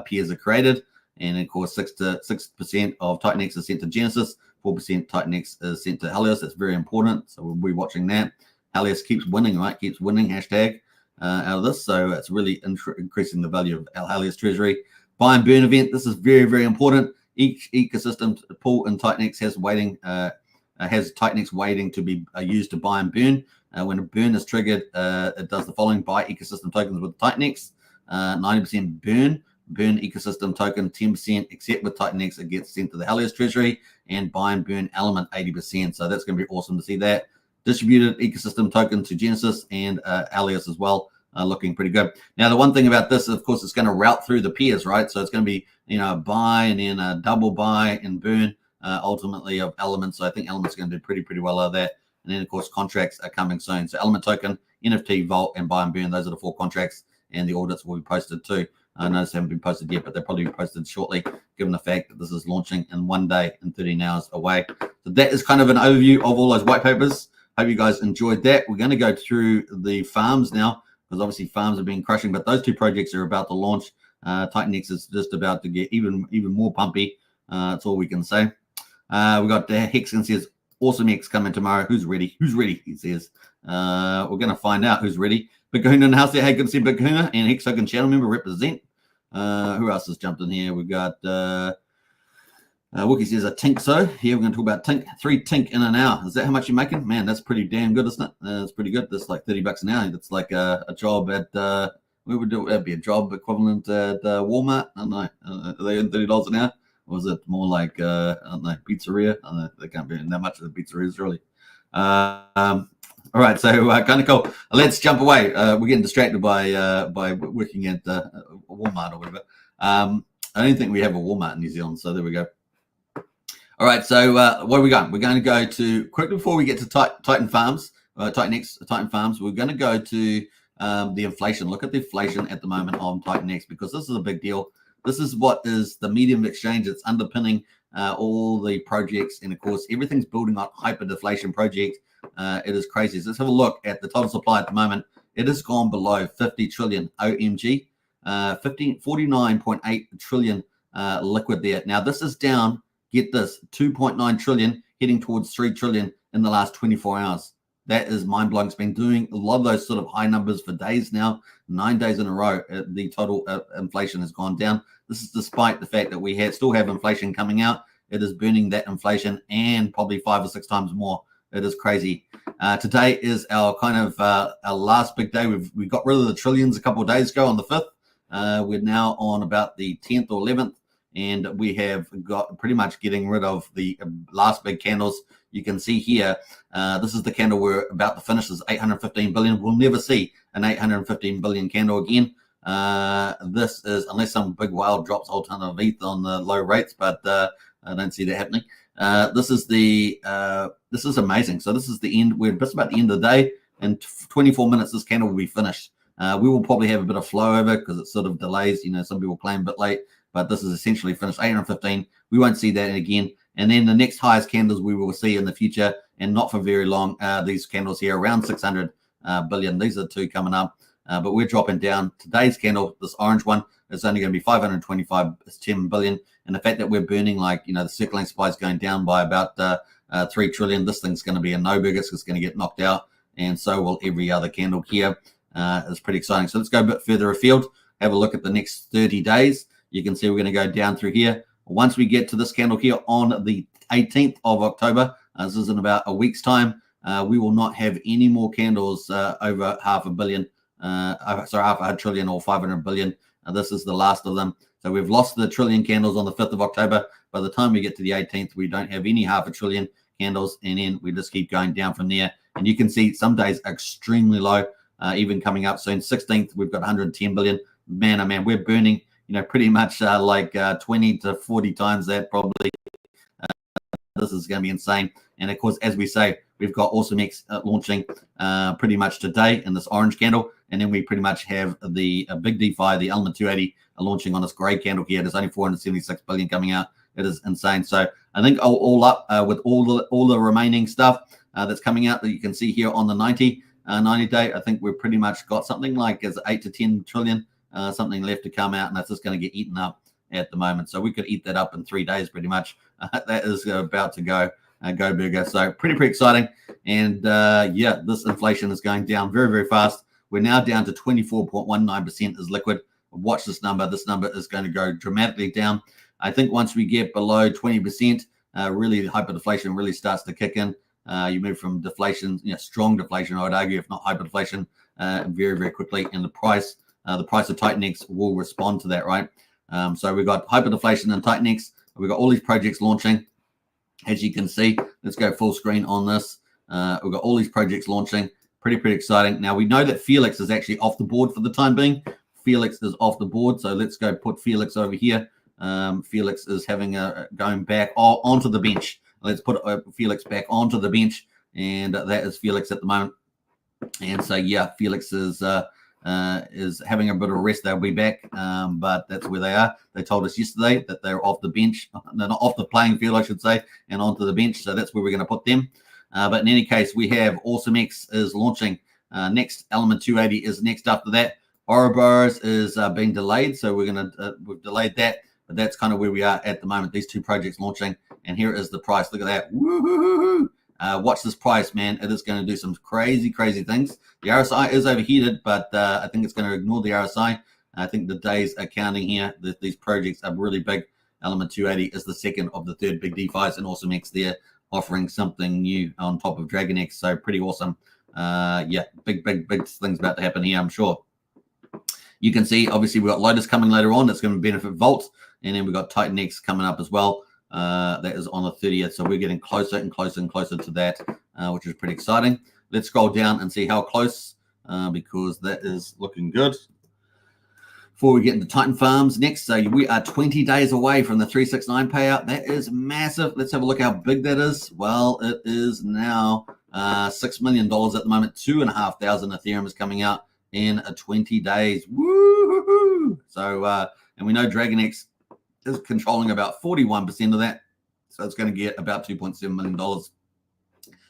[SPEAKER 1] peers are created. And of course, 6% of TitanX is sent to Genesis. 4% TitanX is sent to Helios. That's very important. So we'll be watching that. Helios keeps winning, right? Keeps winning, hashtag, out of this. So it's really increasing the value of Helios treasury. Buy and burn event. This is very, very important. Each ecosystem pool in TitanX has TitanX waiting to be used to buy and burn. When a burn is triggered, it does the following: buy ecosystem tokens with TitanX, 90% burn ecosystem token 10%, except with TitanX, it gets sent to the Helios treasury, and buy and burn element 80%. So that's going to be awesome to see that. Distributed ecosystem token to Genesis and Helios as well, looking pretty good. Now, the one thing about this, of course, it's going to route through the peers, right? So it's going to be, buy and then a double buy and burn ultimately of elements. So I think elements are going to do pretty well out of that. And then, of course, contracts are coming soon. So element token, NFT, vault, and buy and burn, those are the 4 contracts, and the audits will be posted too. I notice they haven't been posted yet, but they'll probably be posted shortly, given the fact that this is launching in 1 day and 13 hours away. So that is kind of an overview of all those white papers. Hope you guys enjoyed that. We're going to go through the farms now, because obviously farms have been crushing, but those 2 projects are about to launch. TitanX is just about to get even more pumpy. That's all we can say. We got Hex and says, AwesomeX coming tomorrow. Who's ready? Who's ready? He says. We're going to find out who's ready. Big Kahuna in the house there. Hey, good to see Big Kahuna and Hex Token channel member represent. Who else has jumped in here? We've got Wookie says a tink. So here we're going to talk about tink. 3 tink in an hour. Is that how much you're making? Man, that's pretty damn good, isn't it? That's pretty good. That's like $30 an hour. That's like a job at we would do. That'd be a job equivalent at Walmart. I don't know. Are they earn $30 an hour? Or is it more like I don't know, pizzeria? I don't know. They can't be in that much of the pizzerias really. All right, so kind of cool. Let's jump away. We're getting distracted by working at Walmart or whatever. I don't think we have a Walmart in New Zealand, so there we go. All right, so what are we going? We're going to go to, quickly before we get to Titan Farms, TitanX, Titan Farms, we're going to go to the inflation. Look at the inflation at the moment on TitanX, because this is a big deal. This is what is the medium of exchange. It's underpinning all the projects, and of course, everything's building on hyper deflation project. It is crazy. So let's have a look at the total supply at the moment. It has gone below 50 trillion OMG, 49.8 trillion liquid there. Now this is down, get this, 2.9 trillion heading towards 3 trillion in the last 24 hours. That is mind-blowing. It's been doing a lot of those sort of high numbers for days now, 9 days in a row. The total inflation has gone down. This is despite the fact that we still have inflation coming out. It is burning that inflation and probably 5 or 6 times more. It is crazy. Today is our kind of our last big day. We got rid of the trillions a couple of days ago on the 5th. We're now on about the 10th or 11th, and we have got pretty much getting rid of the last big candles. You can see here, this is the candle we're about to finish. This is 815 billion. We'll never see an 815 billion candle again. This is, unless some big whale drops a whole ton of ETH on the low rates, but I don't see that happening. This is amazing. So this is the end. We're just about the end of the day. In 24 minutes, this candle will be finished. We will probably have a bit of flow over because it sort of delays. You know, some people claim a bit late, but this is essentially finished. 815. We won't see that again. And then the next highest candles we will see in the future, and not for very long, these candles here around 600 billion. These are the two coming up. But we're dropping down. Today's candle, this orange one, is only going to be 525 billion. And the fact that we're burning, like, you know, the circulating supply is going down by about 3 trillion. This thing's going to be a no bigger. It's going to get knocked out. And so will every other candle here. It's pretty exciting. So let's go a bit further afield. Have a look at the next 30 days. You can see we're going to go down through here. Once we get to this candle here on the 18th of October, this is in about a week's time, we will not have any more candles over half a billion. Half a trillion or 500 billion. This is the last of them. So we've lost the trillion candles on the 5th of October. By the time we get to the 18th, we don't have any half a trillion candles, and then we just keep going down from there. And you can see some days extremely low, even coming up soon. 16th, we've got 110 billion. Man, oh man, we're burning, you know, pretty much like 20 to 40 times that probably. This is going to be insane. And of course, as we say, we've got AwesomeX launching pretty much today in this orange candle. And then we pretty much have the big DeFi, the Element280, launching on this gray candle here. There's only 476 billion coming out. It is insane. So I think all up with all the remaining stuff that's coming out that you can see here on the 90 day, I think we've pretty much got something like as 8 to 10 trillion, something left to come out, and that's just going to get eaten up at the moment. So we could eat that up in 3 days pretty much. That is about to go bigger. So pretty exciting. And yeah, this inflation is going down very, very fast. We're now down to 24.19% is liquid. Watch this number. This number is going to go dramatically down. I think once we get below 20%, really hyperdeflation really starts to kick in. You move from deflation, you know, strong deflation, I would argue, if not hyperdeflation, very, very quickly. And the price of TitanX will respond to that, right? So we've got hyperdeflation and TitanX. We've got all these projects launching. As you can see, let's go full screen on this. We've got all these projects launching. Pretty exciting. Now, we know that Felix is actually off the board for the time being. Felix is off the board. So let's go put Felix over here. Felix is having going back onto the bench. Let's put Felix back onto the bench. And that is Felix at the moment. And so, yeah, Felix is having a bit of a rest. They'll be back, but that's where they are. They told us yesterday that they're off the bench. They're not off the playing field, I should say, and onto the bench. So that's where we're going to put them. But in any case, we have AwesomeX is launching next. Element280 is next after that. Ouroboros is being delayed, so we've delayed that. But that's kind of where we are at the moment. These two projects launching, and here is the price. Look at that! Woo-hoo-hoo-hoo. Watch this price, man. It is going to do some crazy things. The RSI is overheated, but I think it's going to ignore the RSI. I think the days are counting here. These projects are really big. Element280 is the second of the third big DeFis, and AwesomeX there offering something new on top of TitanX. So pretty awesome. Yeah, big things about to happen here, I'm sure. You can see, obviously, we've got Lotus coming later on. That's going to benefit Vault. And then we've got TitanX coming up as well. That is on the 30th. So we're getting closer and closer to that, which is pretty exciting. Let's scroll down and see how close, because that is looking good. Before we get into Titan Farms next, so we are 20 days away from the 369 payout. That is massive. Let's have a look how big that is. Well, it is now $6 million at the moment. 2,500 Ethereum is coming out in 20 days. Woo-hoo-hoo! So, and we know TitanX is controlling about 41% of that. So it's going to get about $2.7 million.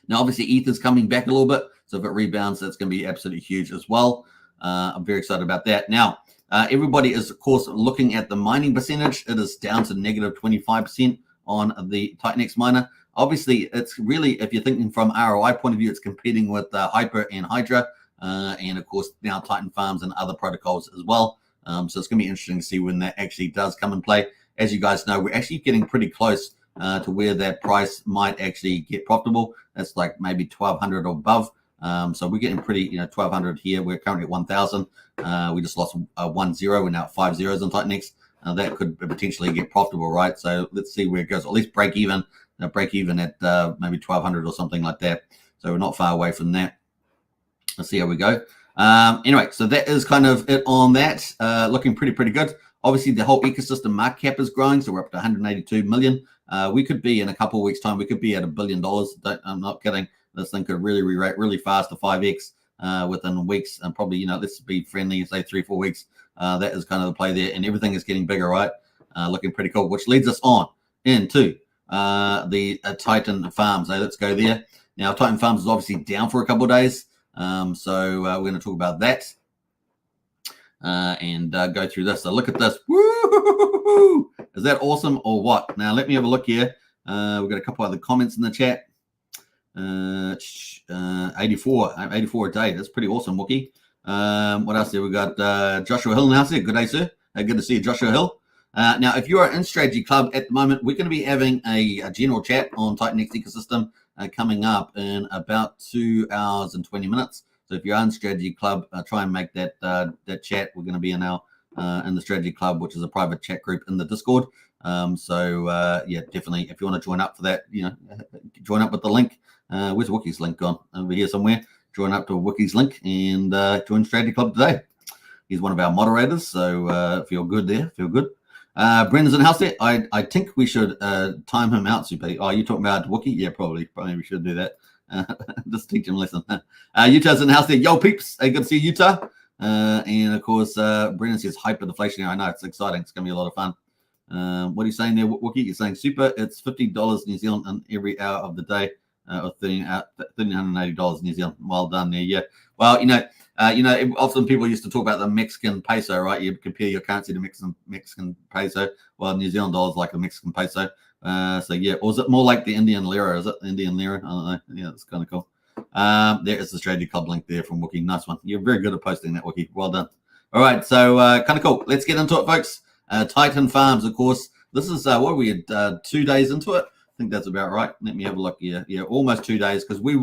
[SPEAKER 1] Now, obviously, ETH is coming back a little bit. So if it rebounds, that's going to be absolutely huge as well. I'm very excited about that. Now, everybody is, of course, looking at the mining percentage. It is down to negative 25% on the TitanX miner. Obviously, it's really, if you're thinking from ROI point of view, it's competing with Hyper and Hydra. And, of course, now Titan Farms and other protocols as well. So it's going to be interesting to see when that actually does come and play. As you guys know, we're actually getting pretty close to where that price might actually get profitable. That's like maybe 1,200 or above. So we're getting pretty, 1,200 here. We're currently at 1,000. We just lost 1 0. We're now at 5 zeros on TitanX. That could potentially get profitable, right? So let's see where it goes. At least break even at maybe 1,200 or something like that. So we're not far away from that. Let's see how we go. Anyway, so that is kind of it on that. Looking pretty good. Obviously, the whole ecosystem market cap is growing, so we're up to 182 million. We could be in a couple of weeks' time, we could be at $1 billion. I'm not kidding. This thing could really re-rate really fast to 5x within weeks, and probably, let's be friendly, say 3-4 weeks. That is kind of the play there, and everything is getting bigger, right? Looking pretty cool, which leads us on into the Titan Farms. So let's go there. Now, Titan Farms is obviously down for a couple of days, so we're going to talk about that and go through this. So look at this. Woo! Is that awesome or what? Now, let me have a look here. We've got a couple other comments in the chat. 84 a day. That's pretty awesome, Wookie. What else there? We got Joshua Hill now. Good day, sir. Good to see you, Joshua Hill. Now, if you are in Strategy Club at the moment, we're going to be having a general chat on TitanX ecosystem coming up in about 2 hours and 20 minutes. So if you're in Strategy Club, try and make that chat. We're going to be in the Strategy Club, which is a private chat group in the Discord. Yeah, definitely. If you want to join up for that, join up with the link. Where's Wookie's link gone? Over here somewhere. Join up to Wookie's link and join Strategy Club today. He's one of our moderators, so feel good there. Feel good. Brendan's in the house there. I think we should time him out, Super. Oh, you talking about Wookie? Yeah, probably. Probably we should do that. Just teach him a lesson. Utah's in the house there. Yo, peeps. Hey, good to see you, Utah. And of course, Brendan says hyper deflation. I know it's exciting. It's going to be a lot of fun. What are you saying there, Wookie? You're saying super. It's $50 New Zealand in every hour of the day, or $1,380 New Zealand. Well done there. Yeah. Well, often people used to talk about the Mexican peso, right? You compare your currency to Mexican peso. Well, New Zealand dollar is like the Mexican peso. So yeah, or is it more like the Indian lira? Is it the Indian lira? I don't know. Yeah, that's kind of cool. There is the Strategy Club link there from Wookie. Nice one. You're very good at posting that, Wookie. Well done. All right, so kind of cool. Let's get into it, folks. Titan Farms, of course. This is what we had 2 days into it. I think that's about right. Let me have a look here. Yeah, almost 2 days, because we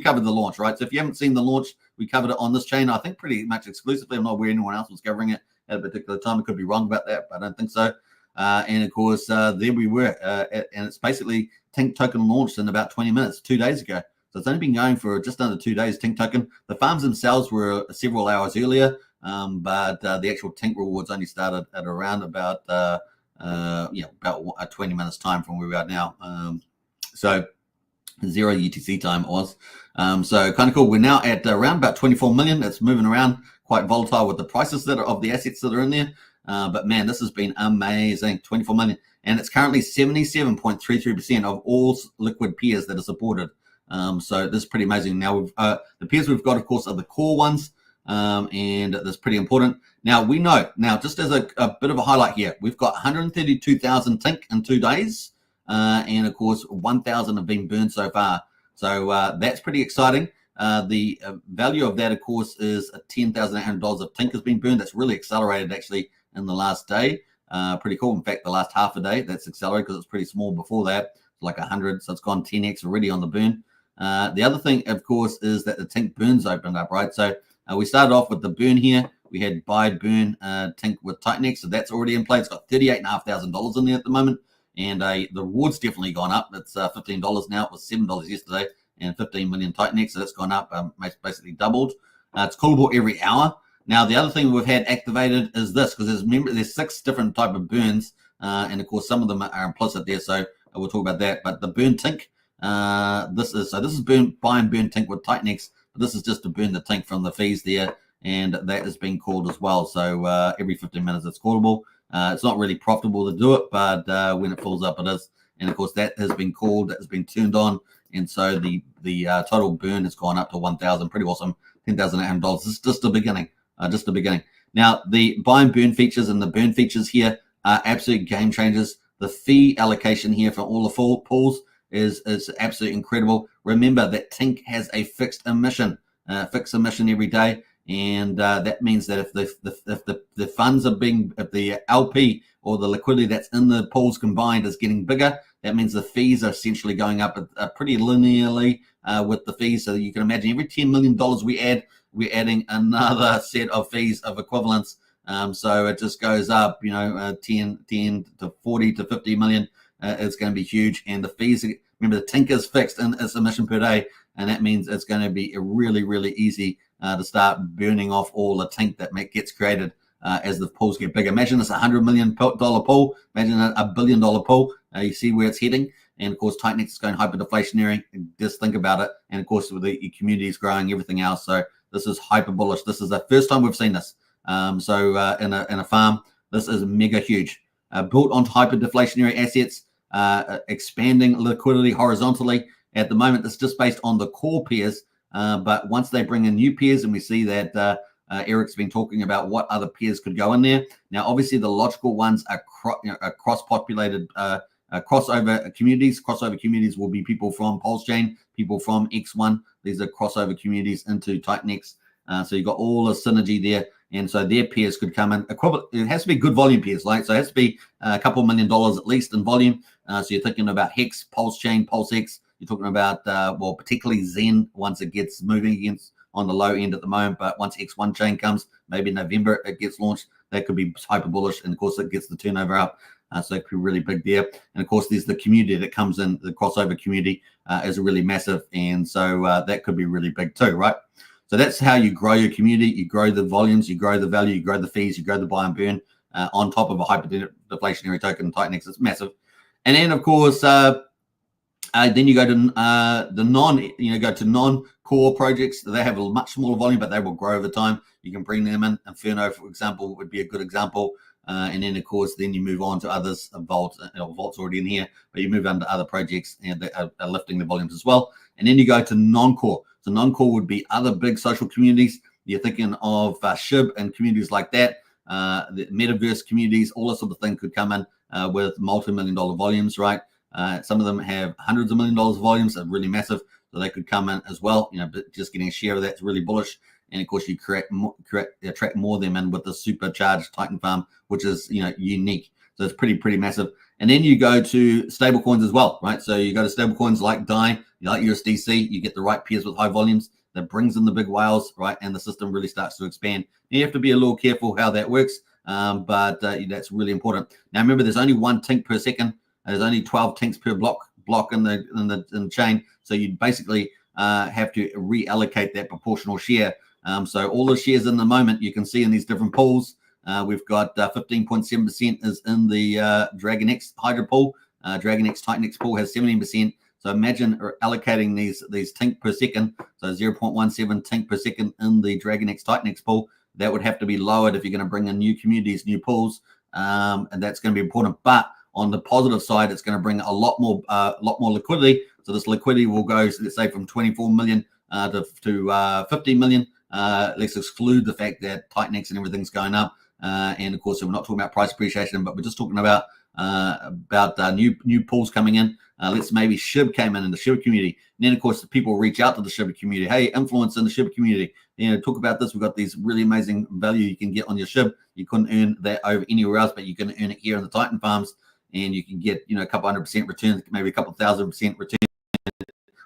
[SPEAKER 1] covered the launch, right? So if you haven't seen the launch, we covered it on this chain. I think pretty much exclusively. I'm not aware anyone else was covering it at a particular time. I could be wrong about that, but I don't think so. And of course, there we were, and it's basically Tink Token launched in about 20 minutes 2 days ago. So it's only been going for just under 2 days. Tink Token. The farms themselves were several hours earlier, but the actual Tink rewards only started at around about 20 minutes time from where we are now. So 0 UTC time it was. So kind of cool. We're now at around about 24 million. It's moving around, quite volatile with the prices that are of the assets that are in there. But man, this has been amazing. 24 million, and it's currently 77.33% of all liquid pairs that are supported. So this is pretty amazing. Now, the pairs we've got, of course, are the core ones, and that's pretty important. Now, we know, just as a bit of a highlight here, we've got 132,000 Tink in 2 days, and of course, 1,000 have been burned so far. So that's pretty exciting. The value of that, of course, is $10,800 of Tink has been burned. That's really accelerated, actually, in the last day. Pretty cool. In fact, the last half a day, that's accelerated because it's pretty small before that, like 100. So it's gone 10x already on the burn. The other thing, of course, is that the Tink burns opened up, right? So we started off with the burn here. We had buy burn Tink with TitanX, so that's already in play. It's got $38,500 in there at the moment, and the reward's definitely gone up. It's $15 now. It was $7 yesterday, and 15 million TitanX, so that's gone up, basically doubled. It's callable every hour. Now, the other thing we've had activated is this, because there's 6 different type of burns, and of course some of them are implicit there, so we'll talk about that. But the burn Tink, this is burn buy and burn Tink with TitanX, but this is just to burn the Tink from the fees there, and that is being called as well. So every 15 minutes it's callable. It's not really profitable to do it, but when it falls up, it is. And of course that has been called, that has been turned on, and so the total burn has gone up to 1,000. Pretty awesome. $10,800. This is just the beginning. Just the beginning. Now, the buy and burn features and the burn features here are absolute game changers. The fee allocation here for all the pools is absolutely incredible. Remember that Tink has a fixed emission every day, and that means that if the funds are if the LP or the liquidity that's in the pools combined is getting bigger, that means the fees are essentially going up pretty linearly with the fees. So you can imagine every $10 million we add, we're adding another set of fees of equivalence. So it just goes up, 10 to 40 to 50 million. It's going to be huge. And the fees, remember, the Tink is fixed in its emission per day. And that means it's going to be really, really easy to start burning off all the Tink that gets created as the pools get bigger. Imagine it's $100 million pool. Imagine a $1 billion pool. You see where it's heading. And of course, TitanX is going hyper deflationary. Just think about it. And of course, with the community is growing, everything else. So this is hyper bullish. This is the first time we've seen this. In a farm, this is mega huge. Built onto hyper deflationary assets, expanding liquidity horizontally. At the moment, it's just based on the core pairs. But once they bring in new pairs, and we see that Eric's been talking about what other pairs could go in there. Now, obviously, the logical ones are cross-populated crossover communities. Crossover communities will be people from Pulsechain, people from X1. These are crossover communities into TitanX. So you've got all the synergy there. And so their pairs could come in equivalent. It has to be good volume pairs, right? So it has to be a couple $1 million at least in volume. So you're thinking about Hex, Pulsechain, PulseX. You're talking about, well, particularly Zen once it gets moving against on the low end at the moment. But once X1 chain comes, maybe in November it gets launched, that could be hyper bullish. And of course, it gets the turnover up. So it could be really big there. And of course, there's the community that comes in. The crossover community is really massive. And so that could be really big too, right? So that's how you grow your community. You grow the volumes, you grow the value, you grow the fees, you grow the buy and burn on top of a hyper deflationary token. TitanX is massive. And then of course, then you go to non-core projects. They have a much smaller volume, but they will grow over time. You can bring them in. Inferno, for example, would be a good example. And then of course, then you move on to others. Vault's already in here, but you move on to other projects and they are lifting the volumes as well. And then you go to non-core. So non-core would be other big social communities. You're thinking of SHIB and communities like that, the metaverse communities, all that sort of thing could come in with multi-million-dollar volumes, right? Some of them have hundreds of $1 million of volumes, are really massive, so they could come in as well. But just getting a share of that's really bullish. And of course, you attract more of them in with the supercharged Titan farm, which is unique. So it's pretty massive. And then you go to stable coins as well, right? So you go to stable coins like DAI, like USDC, you get the right pairs with high volumes that brings in the big whales, right? And the system really starts to expand. You have to be a little careful how that works, but that's really important. Now remember, there's only 1 tink per second. There's only 12 tinks per block in the chain. So you basically have to reallocate that proportional share. So all the shares in the moment you can see in these different pools. We've got 15.7% is in the DragonX Hydra pool. DragonX TitanX pool has 17%. So imagine allocating these tink per second. So 0.17 tink per second in the DragonX TitanX pool. That would have to be lowered if you're going to bring in new communities, new pools, and that's going to be important. But on the positive side, it's going to bring a lot more liquidity. So this liquidity will go, let's say, from 24 million to 50 million. Let's exclude the fact that TitanX and everything's going up. And of course, we're not talking about price appreciation, but we're just talking about new pools coming in. Let's maybe SHIB came in the SHIB community. And then, of course, the people reach out to the SHIB community. Hey, influence in the SHIB community. Talk about this. We've got these really amazing value you can get on your SHIB. You couldn't earn that over anywhere else, but you can earn it here in the Titan farms. And you can get, a couple 100% return, maybe a couple 1,000% return,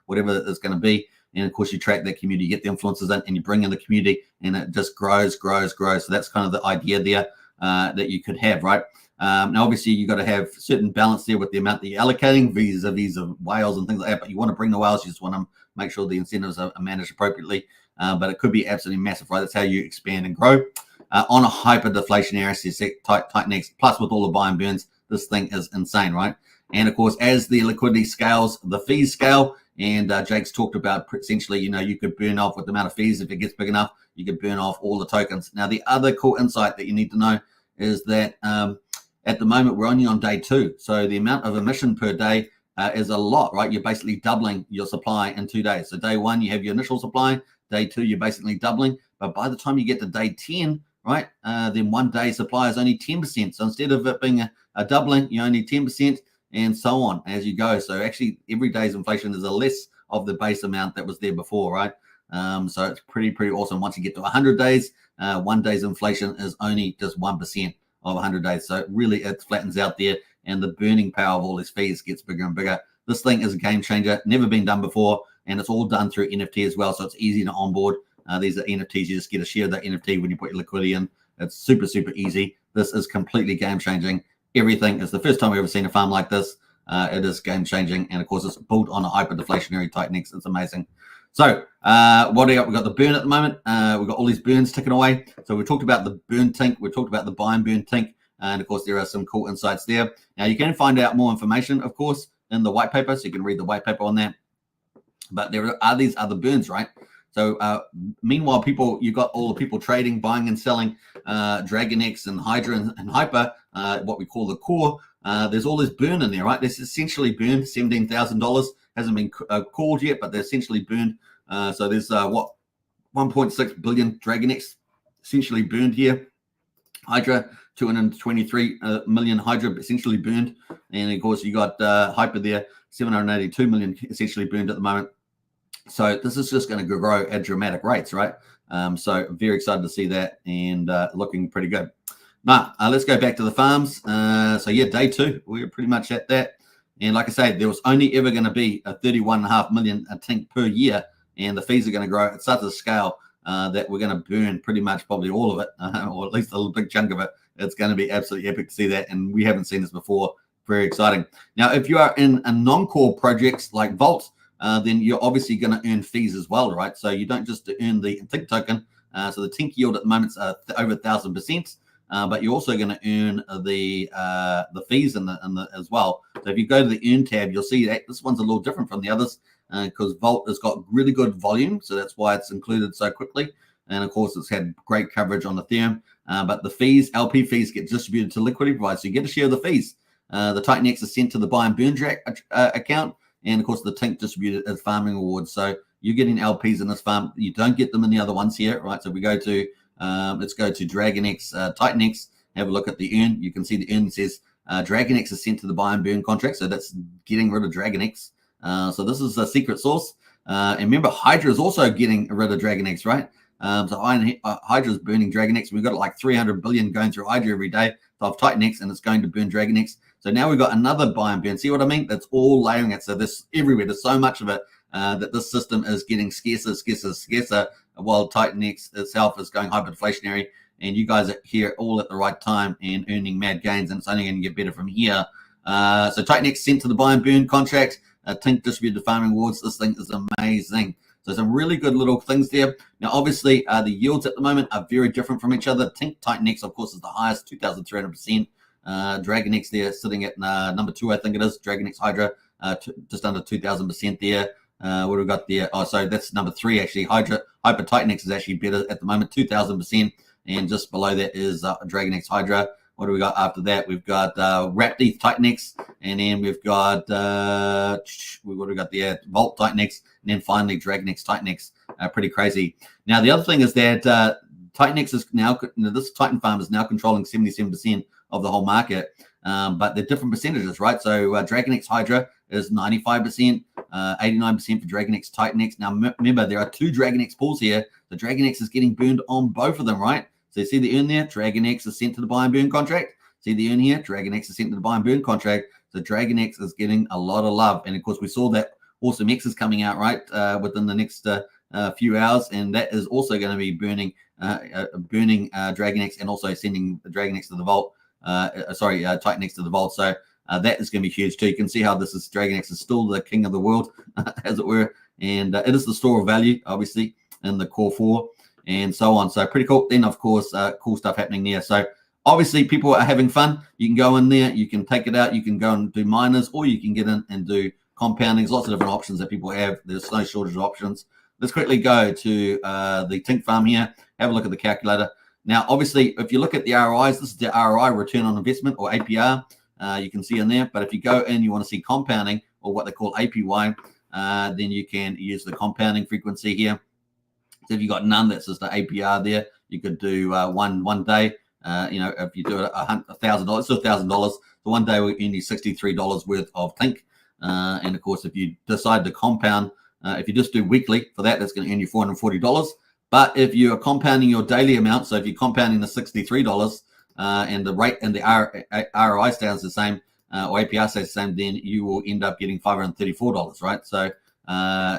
[SPEAKER 1] whatever it's going to be. And of course, you track that community, you get the influencers in, and you bring in the community, and it just grows. So that's kind of the idea there that you could have, right? Now, obviously, you got to have certain balance there with the amount that you're allocating vis-a-vis of whales and things like that. But you want to bring the whales, you just want to make sure the incentives are managed appropriately. But it could be absolutely massive, right? That's how you expand and grow on a hyper deflationary asset, TitanX, plus with all the buy and burns. This thing is insane, right? And of course, as the liquidity scales, the fees scale. And Jake's talked about essentially, you could burn off with the amount of fees. If it gets big enough, you could burn off all the tokens. Now, the other cool insight that you need to know is that at the moment, we're only on day 2. So the amount of emission per day is a lot, right? You're basically doubling your supply in 2 days. So day 1, you have your initial supply. Day 2, you're basically doubling. But by the time you get to day 10, right, then 1 day supply is only 10%. So instead of it being a doubling, you're only 10%. And so on as you go. So actually, every day's inflation is a less of the base amount that was there before, right? So it's pretty awesome. Once you get to 100 days, 1 day's inflation is only just 1% of 100 days. So really, it flattens out there, and the burning power of all these fees gets bigger and bigger. This thing is a game changer, never been done before, and it's all done through NFT as well. So it's easy to onboard. These are NFTs. You just get a share of that NFT when you put your liquidity in. It's super easy. This is completely game changing. Everything is the first time we've ever seen a farm like this. It is game changing. And of course, it's built on a hyper deflationary TitanX. It's amazing. So what do we got? We've got the burn at the moment. We've got all these burns ticking away. So we talked about the burn tink. We talked about the buy and burn tink. And of course, there are some cool insights there. Now you can find out more information, of course, in the white paper. So you can read the white paper on that. But there are these other burns, right? So meanwhile, you got all the people trading, buying and selling DragonX and Hydra and Hyper, what we call the core. There's all this burn in there, right? This essentially burned $17,000. Hasn't been called yet, but they're essentially burned. So there's 1.6 billion DragonX essentially burned here. Hydra, 223 million Hydra essentially burned. And of course, you got Hyper there, 782 million essentially burned at the moment. So this is just going to grow at dramatic rates, right? So very excited to see that and looking pretty good. Now, let's go back to the farms. So yeah, day 2, we're pretty much at that. And like I say, there was only ever going to be a 31.5 million tink per year, and the fees are going to grow at such a scale that we're going to burn pretty much probably all of it, or at least a little big chunk of it. It's going to be absolutely epic to see that, and we haven't seen this before. Very exciting. Now, if you are in a non-core projects like Vault, then you're obviously going to earn fees as well, right? So you don't just earn the tink token. So the tink yield at the moment is over 1,000%. But you're also going to earn the fees in the as well. So if you go to the earn tab, you'll see that this one's a little different from the others because Vault has got really good volume, so that's why it's included so quickly. And of course, it's had great coverage on Ethereum. But the fees, LP fees, get distributed to liquidity providers, so you get a share of the fees. The TitanX is sent to the buy and burn account, and of course, the tink distributed as farming rewards. So you're getting LPs in this farm. You don't get them in the other ones here, right? So we go to let's go to DragonX, TitanX, have a look at the earn. You can see the earn says DragonX is sent to the buy and burn contract. So that's getting rid of DragonX. So this is a secret source. And remember, Hydra is also getting rid of DragonX, right? So Hydra is burning DragonX. We've got like 300 billion going through Hydra every day of TitanX, and it's going to burn DragonX. So now we've got another buy and burn. See what I mean? That's all layering it. So this everywhere. There's so much of it that this system is getting scarcer, while TitanX itself is going hyperinflationary. And you guys are here all at the right time and earning mad gains, and it's only going to get better from here. So TitanX sent to the buy and burn contract. Tink distributed farming rewards. This thing is amazing. So some really good little things there. Now, obviously, the yields at the moment are very different from each other. TitanX, of course, is the highest, 2,300%. DragonX there sitting at number 2, I think it is. DragonX Hydra, just under 2,000% there. What do we got there? Oh, so that's number 3, actually. Hyper TitanX is actually better at the moment, 2,000%. And just below that is DragonX Hydra. What do we got after that? We've got Rapti TitanX, and then we've got what do we got there? Vault TitanX, and then finally DragonX TitanX. Pretty crazy. Now the other thing is that TitanX is now, this Titan farm is now controlling 77% of the whole market, but they're different percentages, right? So DragonX Hydra is 95%, 89% for DragonX TitanX. Now remember, there are 2 DragonX pools here. The DragonX is getting burned on both of them, right? So you see the earn there, DragonX is sent to the buy and burn contract. See the earn here, DragonX is sent to the buy and burn contract. So DragonX is getting a lot of love. And of course, we saw that AwesomeX is coming out, right, within the next few hours. And that is also going to be burning DragonX and also sending the DragonX to the vault. TitanX to the vault. So that is going to be huge too. You can see how this is, DragonX is still the king of the world, as it were. And it is the store of value, obviously, in the core 4. And so on. So pretty cool. Then, of course, cool stuff happening there. So obviously, people are having fun. You can go in there. You can take it out. You can go and do miners, or you can get in and do compounding. There's lots of different options that people have. There's no shortage of options. Let's quickly go to the Tink farm here. Have a look at the calculator. Now, obviously, if you look at the ROIs, this is the ROI, return on investment, or APR. You can see in there. But if you go in, you want to see compounding, or what they call APY, then you can use the compounding frequency here. So if you got none, that's just the APR there. You could do one day. If you do it $1,000, it's still $1,000. So one day we earn you $63 worth of Tink. And of course, if you decide to compound, if you just do weekly for that, that's going to earn you $440. But if you are compounding your daily amount, so if you're compounding the $63 and the rate and the ROI stays the same, or APR stays the same, then you will end up getting $534, right? So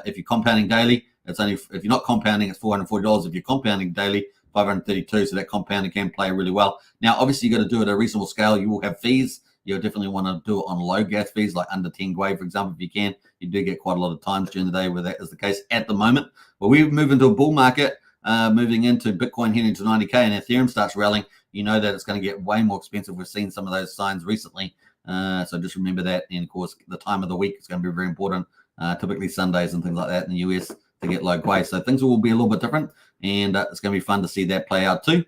[SPEAKER 1] if you're compounding daily, it's only, if you're not compounding, it's $440. If you're compounding daily, $532. So that compounding can play really well. Now, obviously, you got to do it at a reasonable scale. You will have fees. you'll definitely want to do it on low gas fees, like under 10 Gwei, for example, if you can. You do get quite a lot of times during the day where that is the case at the moment. But we move into a bull market, moving into Bitcoin heading to 90K and Ethereum starts rallying. You know that it's going to get way more expensive. We've seen some of those signs recently. So just remember that. And of course, the time of the week is going to be very important. Typically Sundays and things like that in the US to get low Gwei. So things will be a little bit different. And it's going to be fun to see that play out too.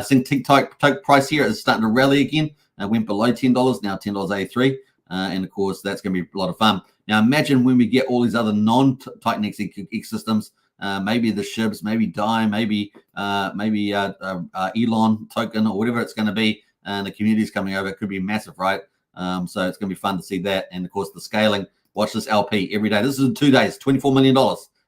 [SPEAKER 1] Seeing TikTok price here is starting to rally again. Went below $10, now $10.83. And of course, that's going to be a lot of fun. Now, imagine when we get all these other non-TitanX ecosystems, maybe the SHIBs, maybe DAI, maybe Elon token or whatever it's going to be, and the community's coming over. It could be massive, right? So it's going to be fun to see that. And of course, the scaling. Watch this LP every day. This is in 2 days, $24 million.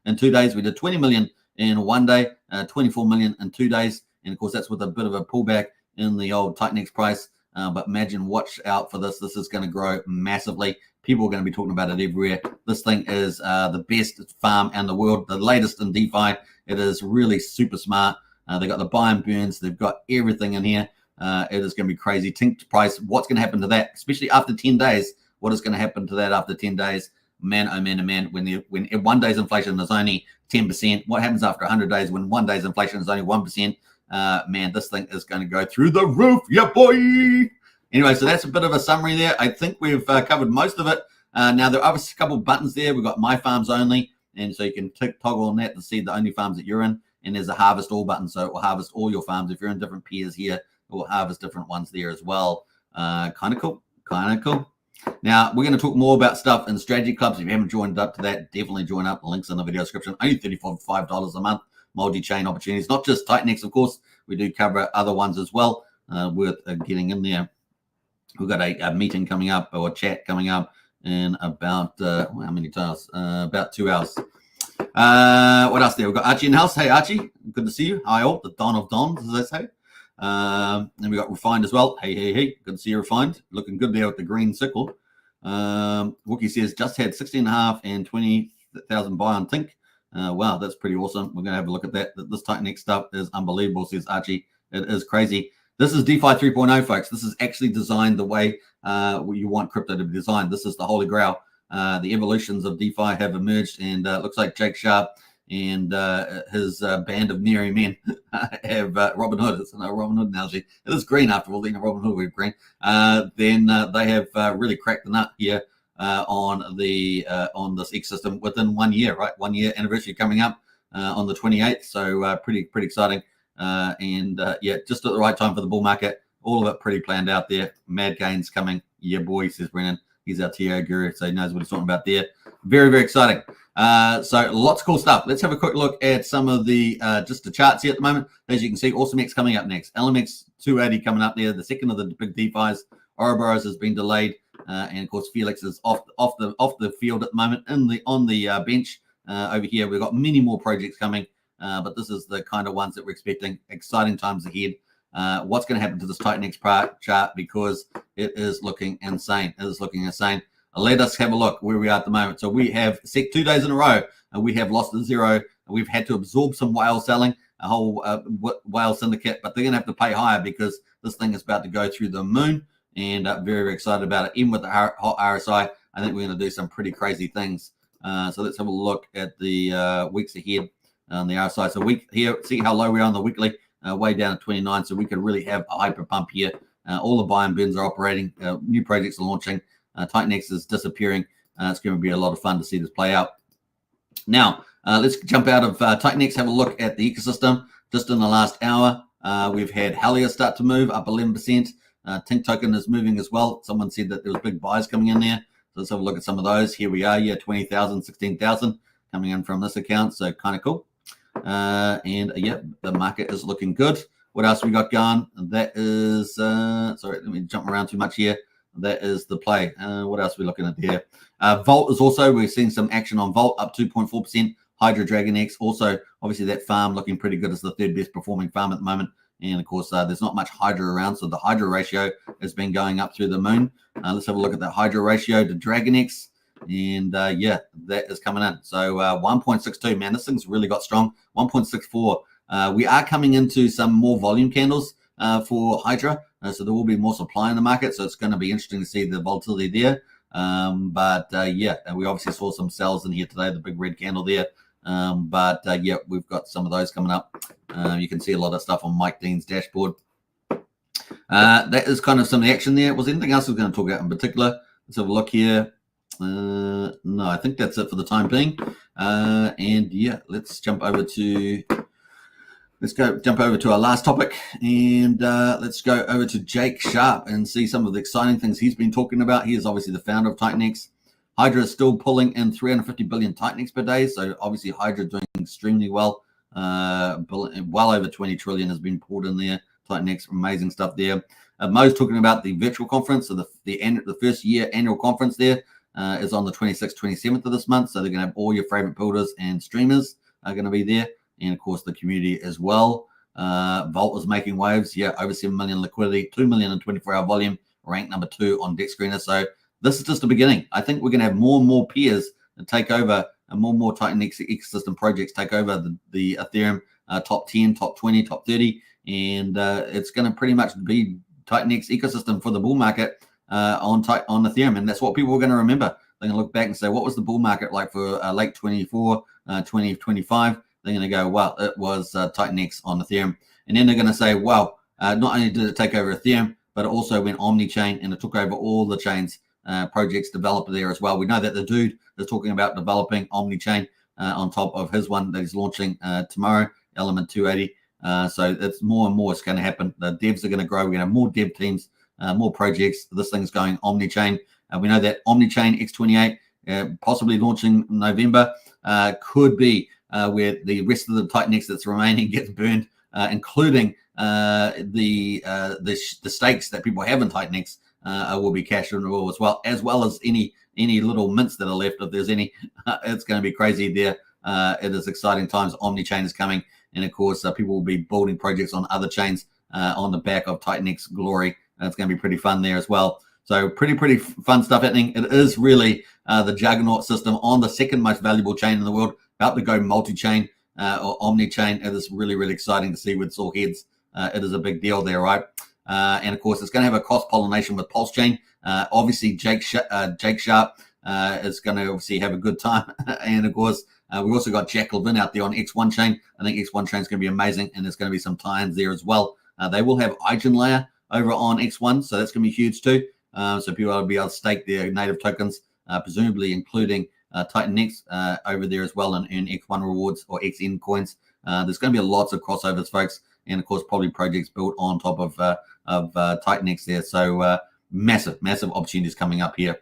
[SPEAKER 1] In 2 days, we did 20 million in 1 day, 24 million in 2 days. And of course, that's with a bit of a pullback in the old TitanX price. But imagine, watch out for this. This is going to grow massively. People are going to be talking about it everywhere. This thing is the best farm in the world, the latest in DeFi. It is really super smart. They've got the buy and burns. They've got everything in here. It is going to be crazy. Tink price, what's going to happen to that, especially after 10 days? What is going to happen to that after 10 days? Man, oh man, oh man. When 1 day's inflation is only 10%, what happens after 100 days when 1 day's inflation is only 1%? Man, this thing is going to go through the roof. Yeah, boy. Anyway, so that's a bit of a summary there. I think we've covered most of it. Now, there are a couple buttons there. We've got My Farms Only, and so you can toggle on that to see the only farms that you're in. And there's a Harvest All button, so it will harvest all your farms. If you're in different peers here, it will harvest different ones there as well. Kind of cool. Now, we're going to talk more about stuff in strategy clubs. If you haven't joined up to that, definitely join up. The link's in the video description. Only $35 a month. Multi-chain opportunities, not just TitanX, of course. We do cover other ones as well. Worth getting in there. We've got a meeting coming up, or a chat coming up in about how many hours? About 2 hours. What else there? We've got Archie in the house. Hey, Archie, good to see you. Hi all, the Don of Dons, as they say. And we got Refined as well. Hey, good to see you, Refined. Looking good there with the green sickle. Wookie says just had 16.5 and 20,000 buy on Tink. Wow, that's pretty awesome. We're going to have a look at that. This TitanX stuff is unbelievable, says Archie. It is crazy. This is DeFi 3.0, folks. This is actually designed the way you want crypto to be designed. This is the holy grail. The evolutions of DeFi have emerged, and it looks like Jake Sharp and his band of merry men have Robin Hood. It's a Robin Hood analogy. It is green after all. Robin Hood with green. Then they have really cracked the nut here on this ecosystem within 1 year, right? 1 year anniversary coming up on the 28th. So pretty exciting. Yeah, just at the right time for the bull market. All of it pretty planned out there. Mad gains coming. Yeah, boy, says Brennan. He's our TO guru, so he knows what he's talking about there. Very exciting. So lots of cool stuff. Let's have a quick look at some of the just the charts here at the moment. As you can see, AwesomeX coming up next. Element280 coming up there. The second of the big DeFis. Ouroboros has been delayed, and of course Felix is off the field at the moment. On the bench over here, we've got many more projects coming. But this is the kind of ones that we're expecting. Exciting times ahead. What's going to happen to this TitanX chart, because it is looking insane. Let us have a look where we are at the moment. So we have 2 days in a row, and we have lost to zero. And we've had to absorb some whale selling, a whole whale syndicate, but they're going to have to pay higher because this thing is about to go through the moon. And very excited about it. Even with the hot RSI, I think we're going to do some pretty crazy things. So let's have a look at the weeks ahead on the RSI. So week here, see how low we are on the weekly, way down at 29. So we could really have a hyper pump here. All the buy and burns are operating. New projects are launching. TitanX is disappearing. It's going to be a lot of fun to see this play out. Now, let's jump out of TitanX, have a look at the ecosystem. Just in the last hour, we've had Helia start to move up 11%. Tink token is moving as well. Someone said that there was big buys coming in there. So let's have a look at some of those. Here we are, 20,000, 16,000 coming in from this account. So kind of cool. Yeah, the market is looking good. What else we got going? That is, sorry, let me jump around too much here. That is the play. What else are we looking at here? Volt is also, we're seeing some action on Volt, up 2.4%. Hydra Dragon X, also, obviously that farm looking pretty good. It's the third best performing farm at the moment. And of course, there's not much Hydra around, so the Hydra ratio has been going up through the moon. Let's have a look at that Hydra ratio to Dragon X. And yeah, that is coming in. So 1.62, man, this thing's really got strong. 1.64. We are coming into some more volume candles for Hydra. so there will be more supply in the market. So it's going to be interesting to see the volatility there. Yeah, we obviously saw some sells in here today, the big red candle there. Yeah, we've got some of those coming up. You can see a lot of stuff on Mike Dean's dashboard. That is kind of some of the action there. Was anything else I was going to talk about in particular? Let's have a look here. No, I think that's it for the time being. And yeah, let's jump over to our last topic, and let's go over to Jake Sharp and see some of the exciting things he's been talking about. He is obviously the founder of TitanX. Hydra is still pulling in 350 billion TitanX per day, so obviously Hydra doing extremely well. Well over 20 trillion has been pulled in there. TitanX, amazing stuff there. Mo's talking about the virtual conference, so the first year annual conference there is on the 26th, 27th of this month. So they're going to have all your favorite builders and streamers are going to be there, and of course the community as well. Vault is making waves. Yeah, over 7 million liquidity, 2 million in 24-hour volume, ranked number 2 on Deck Screener. So this is just the beginning. I think we're going to have more and more peers take over, and more TitanX ecosystem projects take over the Ethereum top 10, top 20, top 30, and it's going to pretty much be TitanX ecosystem for the bull market on Ethereum, and that's what people are going to remember. They're going to look back and say, what was the bull market like for late 24, 2025? They're going to go, well, it was TitanX on Ethereum. And then they're going to say, well, not only did it take over Ethereum, but it also went omni-chain, and it took over all the chains, projects developed there as well. We know that the dude is talking about developing omni-chain on top of his one that he's launching tomorrow, Element280. So it's more and more it's going to happen. The devs are going to grow. We're going to have more dev teams, more projects. This thing's going omni-chain. We know that omni-chain X28 possibly launching in November could be where the rest of the TitanX that's remaining gets burned, including the stakes that people have in TitanX will be cashed in as well as any little mints that are left, if there's any. It's going to be crazy there. It is exciting times. Omni-chain is coming, and of course people will be building projects on other chains on the back of TitanX glory. It's going to be pretty fun there as well. So pretty fun stuff happening. It is really the juggernaut system on the second most valuable chain in the world, about to go multi-chain or omni-chain. It is really exciting to see where it's all heads. It is a big deal there, right? And of course, it's going to have a cross-pollination with Pulsechain. Obviously, Jake Sharp is going to obviously have a good time. And of course, we've also got Jack Levin out there on X1 chain. I think X1 chain is going to be amazing, and there's going to be some tie-ins there as well. They will have EigenLayer over on X1, so that's going to be huge too. So people will be able to stake their native tokens, presumably including TitanX over there as well, and earn X1 rewards or XN coins. There's going to be lots of crossovers, folks, and of course probably projects built on top of TitanX there. So massive opportunities coming up here.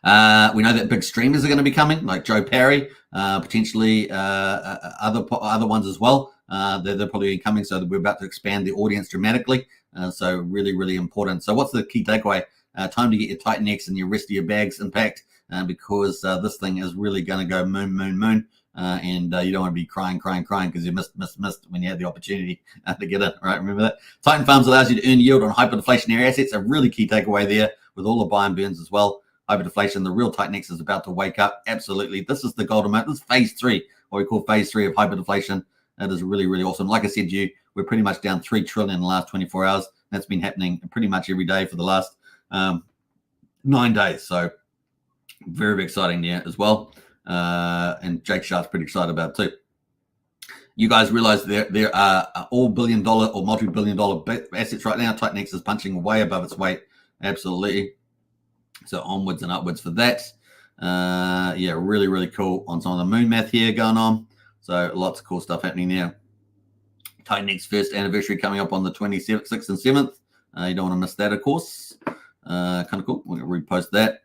[SPEAKER 1] We know that big streamers are going to be coming, like Joe Parry, potentially other ones as well. They're probably coming, so we're about to expand the audience dramatically. So really important. So what's the key takeaway? Time to get your TitanX and your rest of your bags unpacked, because this thing is really going to go moon. And you don't want to be crying because you missed when you had the opportunity to get in, right? Remember that? Titan Farms allows you to earn yield on hyper-deflationary assets. A really key takeaway there with all the buy and burns as well. Hyper-deflation, the real TitanX is about to wake up. Absolutely. This is the golden moment. This is phase 3, what we call phase 3 of hyper-deflation. That is really awesome. Like I said to you, we're pretty much down 3 trillion in the last 24 hours. That's been happening pretty much every day for the last 9 days. So very exciting there as well. And Jake Sharp's pretty excited about it too. You guys realize there are all billion-dollar or multi-billion-dollar assets right now. TitanX is punching way above its weight. Absolutely. So onwards and upwards for that. Yeah, really cool on some of the moon math here going on. So lots of cool stuff happening there. TitanX first anniversary coming up on the 26th and 7th. You don't want to miss that, of course. Kind of cool. We're going to repost that.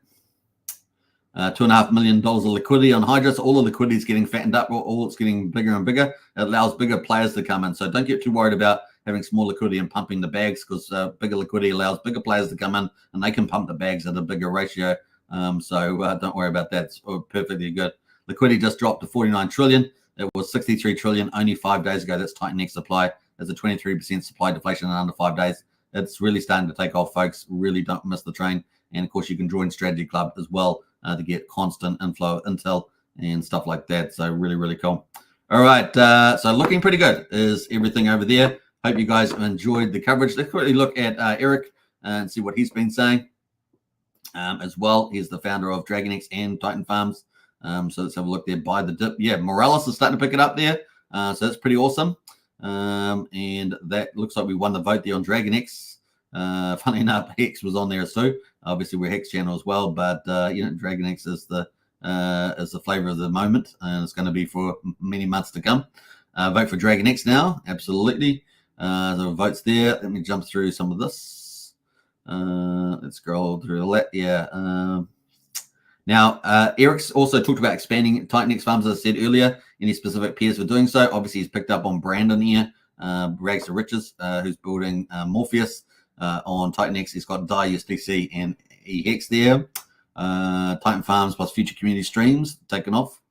[SPEAKER 1] $2.5 million of liquidity on Hydra. So all the liquidity is getting fattened up. All it's getting bigger and bigger. It allows bigger players to come in. So don't get too worried about having small liquidity and pumping the bags, because bigger liquidity allows bigger players to come in, and they can pump the bags at a bigger ratio. So don't worry about that. It's perfectly good. Liquidity just dropped to 49 trillion. It was 63 trillion only 5 days ago. That's TitanX supply. There's a 23% supply deflation in under 5 days. It's really starting to take off, folks. Really don't miss the train. And of course, you can join Strategy Club as well to get constant inflow, intel, and stuff like that. So really cool. All right. So looking pretty good is everything over there. Hope you guys enjoyed the coverage. Let's quickly look at Eric and see what he's been saying as well. He's the founder of DragonX and Titan Farms. So let's have a look there. Buy the dip. Yeah, Morales is starting to pick it up there. So that's pretty awesome. And that looks like we won the vote there on DragonX. Funny enough, Hex was on there too. Obviously, we're Hex channel as well, but DragonX is the flavor of the moment, and it's going to be for many months to come. Vote for DragonX now, absolutely. The votes there. Let me jump through some of this. Let's scroll through all that. Yeah. Now, Eric's also talked about expanding TitanX farms, as I said earlier. Any specific peers for doing so? Obviously, he's picked up on Brandon here, Rags to Riches, who's building Morpheus on TitanX. He's got DAI, USDC, and EHEX there. Titan Farms plus future community streams taken off.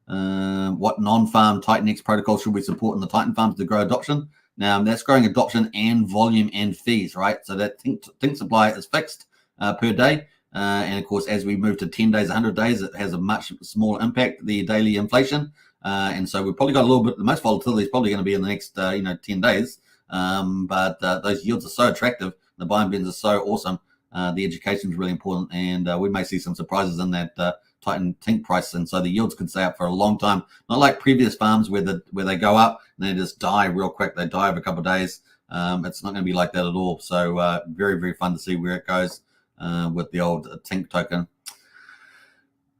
[SPEAKER 1] What non-farm TitanX protocol should we support in the Titan Farms to grow adoption? Now, that's growing adoption and volume and fees, right? So that Tink supply is fixed per day. And of course, as we move to 10 days, 100 days, it has a much smaller impact, the daily inflation. And so we've probably got a little bit, the most volatility is probably going to be in the next, 10 days. But those yields are so attractive. The buying bins are so awesome. The education is really important. And we may see some surprises in that Titan Tink price. And so the yields could stay up for a long time. Not like previous farms where they go up and they just die real quick. They die over a couple of days. It's not going to be like that at all. So very, very fun to see where it goes. With the old Tink token.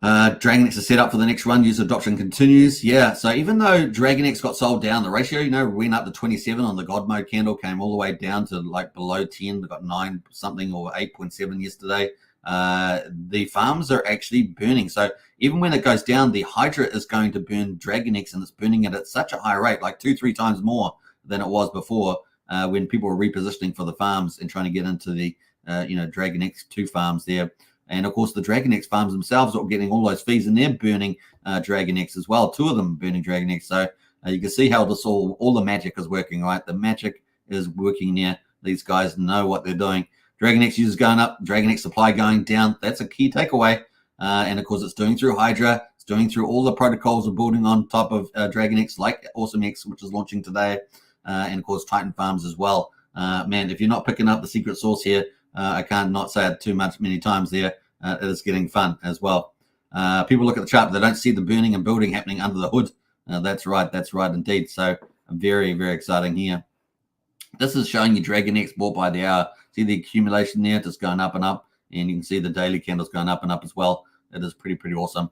[SPEAKER 1] DragonX is set up for the next run. User adoption continues. Yeah, so even though DragonX got sold down, the ratio, went up to 27 on the God mode candle, came all the way down to like below 10. They got 9 something or 8.7 yesterday. The farms are actually burning. So even when it goes down, the Hydra is going to burn DragonX, and it's burning it at such a high rate, like 2-3 times more than it was before when people were repositioning for the farms and trying to get into the DragonX 2 farms there. And of course, the DragonX farms themselves are getting all those fees, and they're burning DragonX as well. 2 of them burning DragonX. So you can see how this all the magic is working, right? The magic is working there. These guys know what they're doing. DragonX users going up, DragonX supply going down. That's a key takeaway. And of course, it's doing through Hydra. It's doing through all the protocols of building on top of DragonX, like AwesomeX, which is launching today. And of course, Titan Farms as well. Man, if you're not picking up the secret sauce here, I can't not say it many times there. It is getting fun as well. People look at the chart, but they don't see the burning and building happening under the hood. That's right indeed. So very, very exciting here. This is showing you DragonX bought by the hour. See the accumulation there, just going up and up, and you can see the daily candles going up and up as well. It is pretty awesome.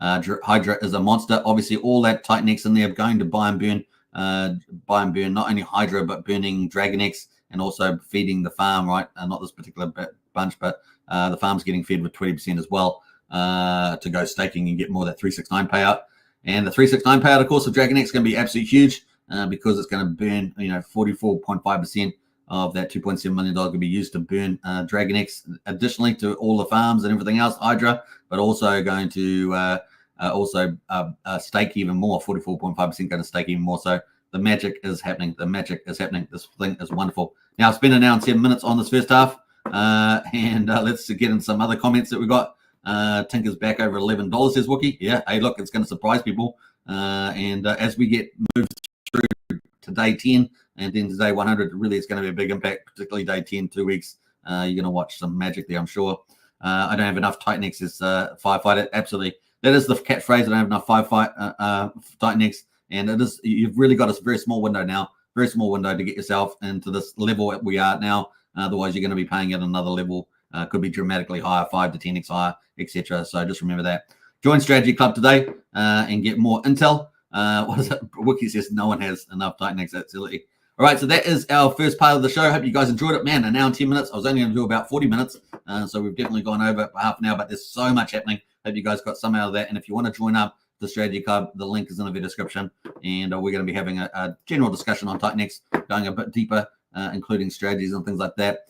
[SPEAKER 1] Hydra is a monster. Obviously, all that TitanX in there going to buy and burn. Not only Hydra, but burning DragonX, and also feeding the farm, right? Not this particular bunch, but the farm's getting fed with 20% as well to go staking and get more of that 369 payout. And the 369 payout, of course, of DragonX is going to be absolutely huge because it's going to burn, 44.5% of that $2.7 million going to be used to burn DragonX, additionally to all the farms and everything else, Hydra, but also going to stake even more, 44.5% going to stake even more. So the magic is happening. This thing is wonderful. Now, it's been an hour and 7 minutes on this first half. And let's get in some other comments that we got. Tinker's back over $11, says Wookie. Yeah, hey, look, it's going to surprise people. And as we get moved through to day 10 and then to day 100, really it's going to be a big impact, particularly day 10, 2 weeks. You're going to watch some magic there, I'm sure. I don't have enough TitanX's firefighter. Absolutely. That is the catchphrase. I don't have enough TitanX. And it is, you've really got a very small window now, to get yourself into this level that we are now. Otherwise, you're going to be paying at another level. Could be dramatically higher, 5 to 10x higher, etc. So just remember that. Join Strategy Club today and get more intel. What is it? Wiki says no one has enough TitanX. Absolutely. All right, so that is our first part of the show. Hope you guys enjoyed it. Man, an hour and 10 minutes. I was only going to do about 40 minutes. So we've definitely gone over half an hour, but there's so much happening. Hope you guys got some out of that. And if you want to join up the Strategy Club, the link is in the video description. And we're going to be having a general discussion on TitanX, going a bit deeper, including strategies and things like that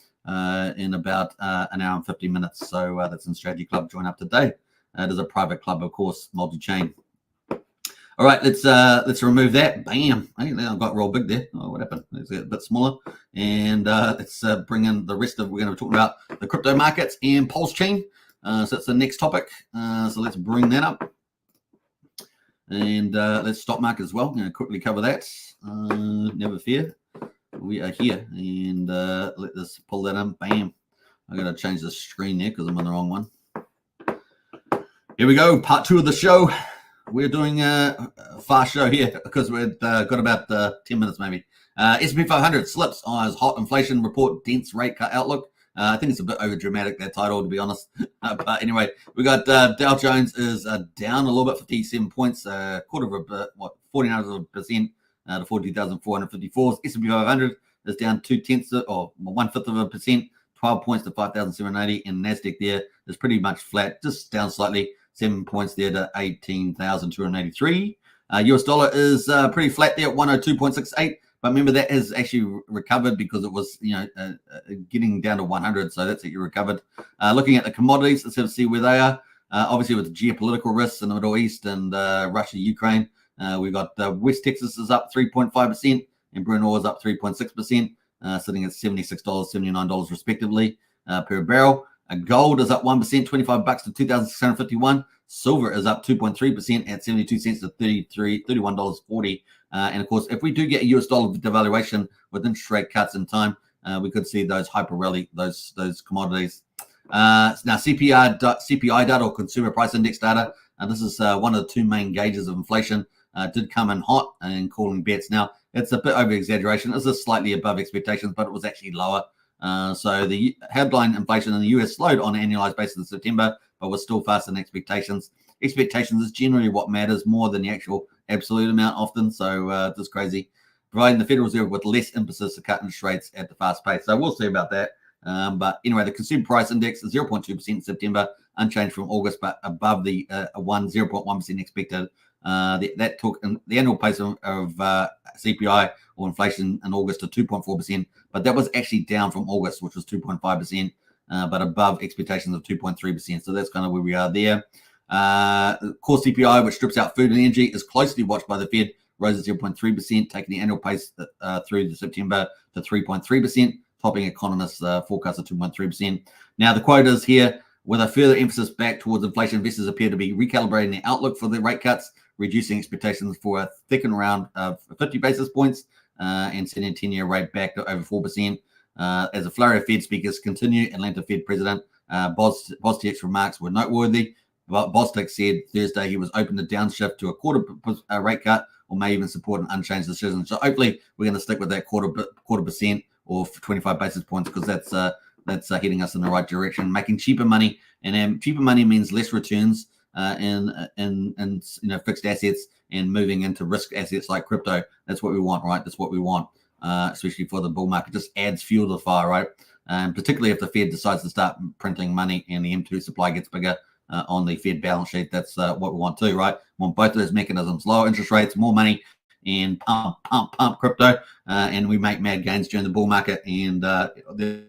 [SPEAKER 1] in about an hour and 50 minutes. So that's in Strategy Club. Join up today. It is a private club, of course, multi-chain. All right, let's remove that. Bam. Hey, I got real big there. Oh, what happened? Let's get a bit smaller. And let's bring in the rest of, we're going to be talking about the crypto markets and Pulsechain. So that's the next topic. So let's bring that up. And let's stock market as well. I'm going to quickly cover that. Never fear. we are here, and let us pull that in. Bam. I got to change the screen there because I'm on the wrong one. Here we go, part 2 of the show. We're doing a fast show here because we've got about 10 minutes maybe. S&P 500 slips as hot inflation report dense rate cut outlook. I think it's a bit over dramatic, that title, to be honest. But anyway, we got Dow Jones is down a little bit, 57 points, quarter of a bit, 49% to 40,454. S&P 500 is down 0.2 or 1/5%, 12 points to 5,780. And NASDAQ there is pretty much flat, just down slightly, 7 points there to 18,283. US dollar is pretty flat there at 102.68. But remember, that has actually recovered because it was, getting down to 100. So that's actually recovered. Looking at the commodities, let's have to see where they are. Obviously, with the geopolitical risks in the Middle East and Russia, Ukraine, we've got West Texas is up 3.5% and Brent oil is up 3.6%, sitting at $76, $79 respectively per barrel. Gold is up 1%, $25 to 2,651. Silver is up 2.3% at 72 cents to $31.40. And of course, if we do get a US dollar devaluation with interest rate cuts in time, we could see those hyper rally, those commodities. Now, CPI data, or Consumer Price Index data, this is one of the two main gauges of inflation, did come in hot and calling bets. Now, it's a bit over exaggeration. This is slightly above expectations, but it was actually lower. So the headline inflation in the US slowed on an annualized basis in September, but was still faster than expectations. Expectations is generally what matters more than the actual absolute amount often. So this is crazy. Providing the Federal Reserve with less emphasis to cut interest rates at the fast pace. So we'll see about that. But anyway, the Consumer Price Index is 0.2% in September, unchanged from August, but above the 0.1% expected. That took the annual pace of CPI or inflation in August to 2.4%, but that was actually down from August, which was 2.5%, but above expectations of 2.3%. So that's kind of where we are there. Core CPI, which strips out food and energy, is closely watched by the Fed, rose at 0.3%, taking the annual pace through to September to 3.3%, topping economists' forecast of 2.3%. Now, the quotas here, with a further emphasis back towards inflation, investors appear to be recalibrating the outlook for the rate cuts, reducing expectations for a thickened round of 50 basis points and sending 10-year rate back to over 4%. As a flurry of Fed speakers continue, Atlanta Fed President Bostic's remarks were noteworthy. Bostic said Thursday he was open to downshift to a quarter rate cut or may even support an unchanged decision. So hopefully we're going to stick with that quarter percent or 25 basis points because that's heading us in the right direction, making cheaper money. And cheaper money means less returns in fixed assets and moving into risk assets like crypto. That's what we want, right? That's what we want, especially for the bull market. Just adds fuel to the fire, right? Particularly if the Fed decides to start printing money and the M2 supply gets bigger on the Fed balance sheet. That's what we want too, right? We want both of those mechanisms: lower interest rates, more money, and pump crypto, and we make mad gains during the bull market. And the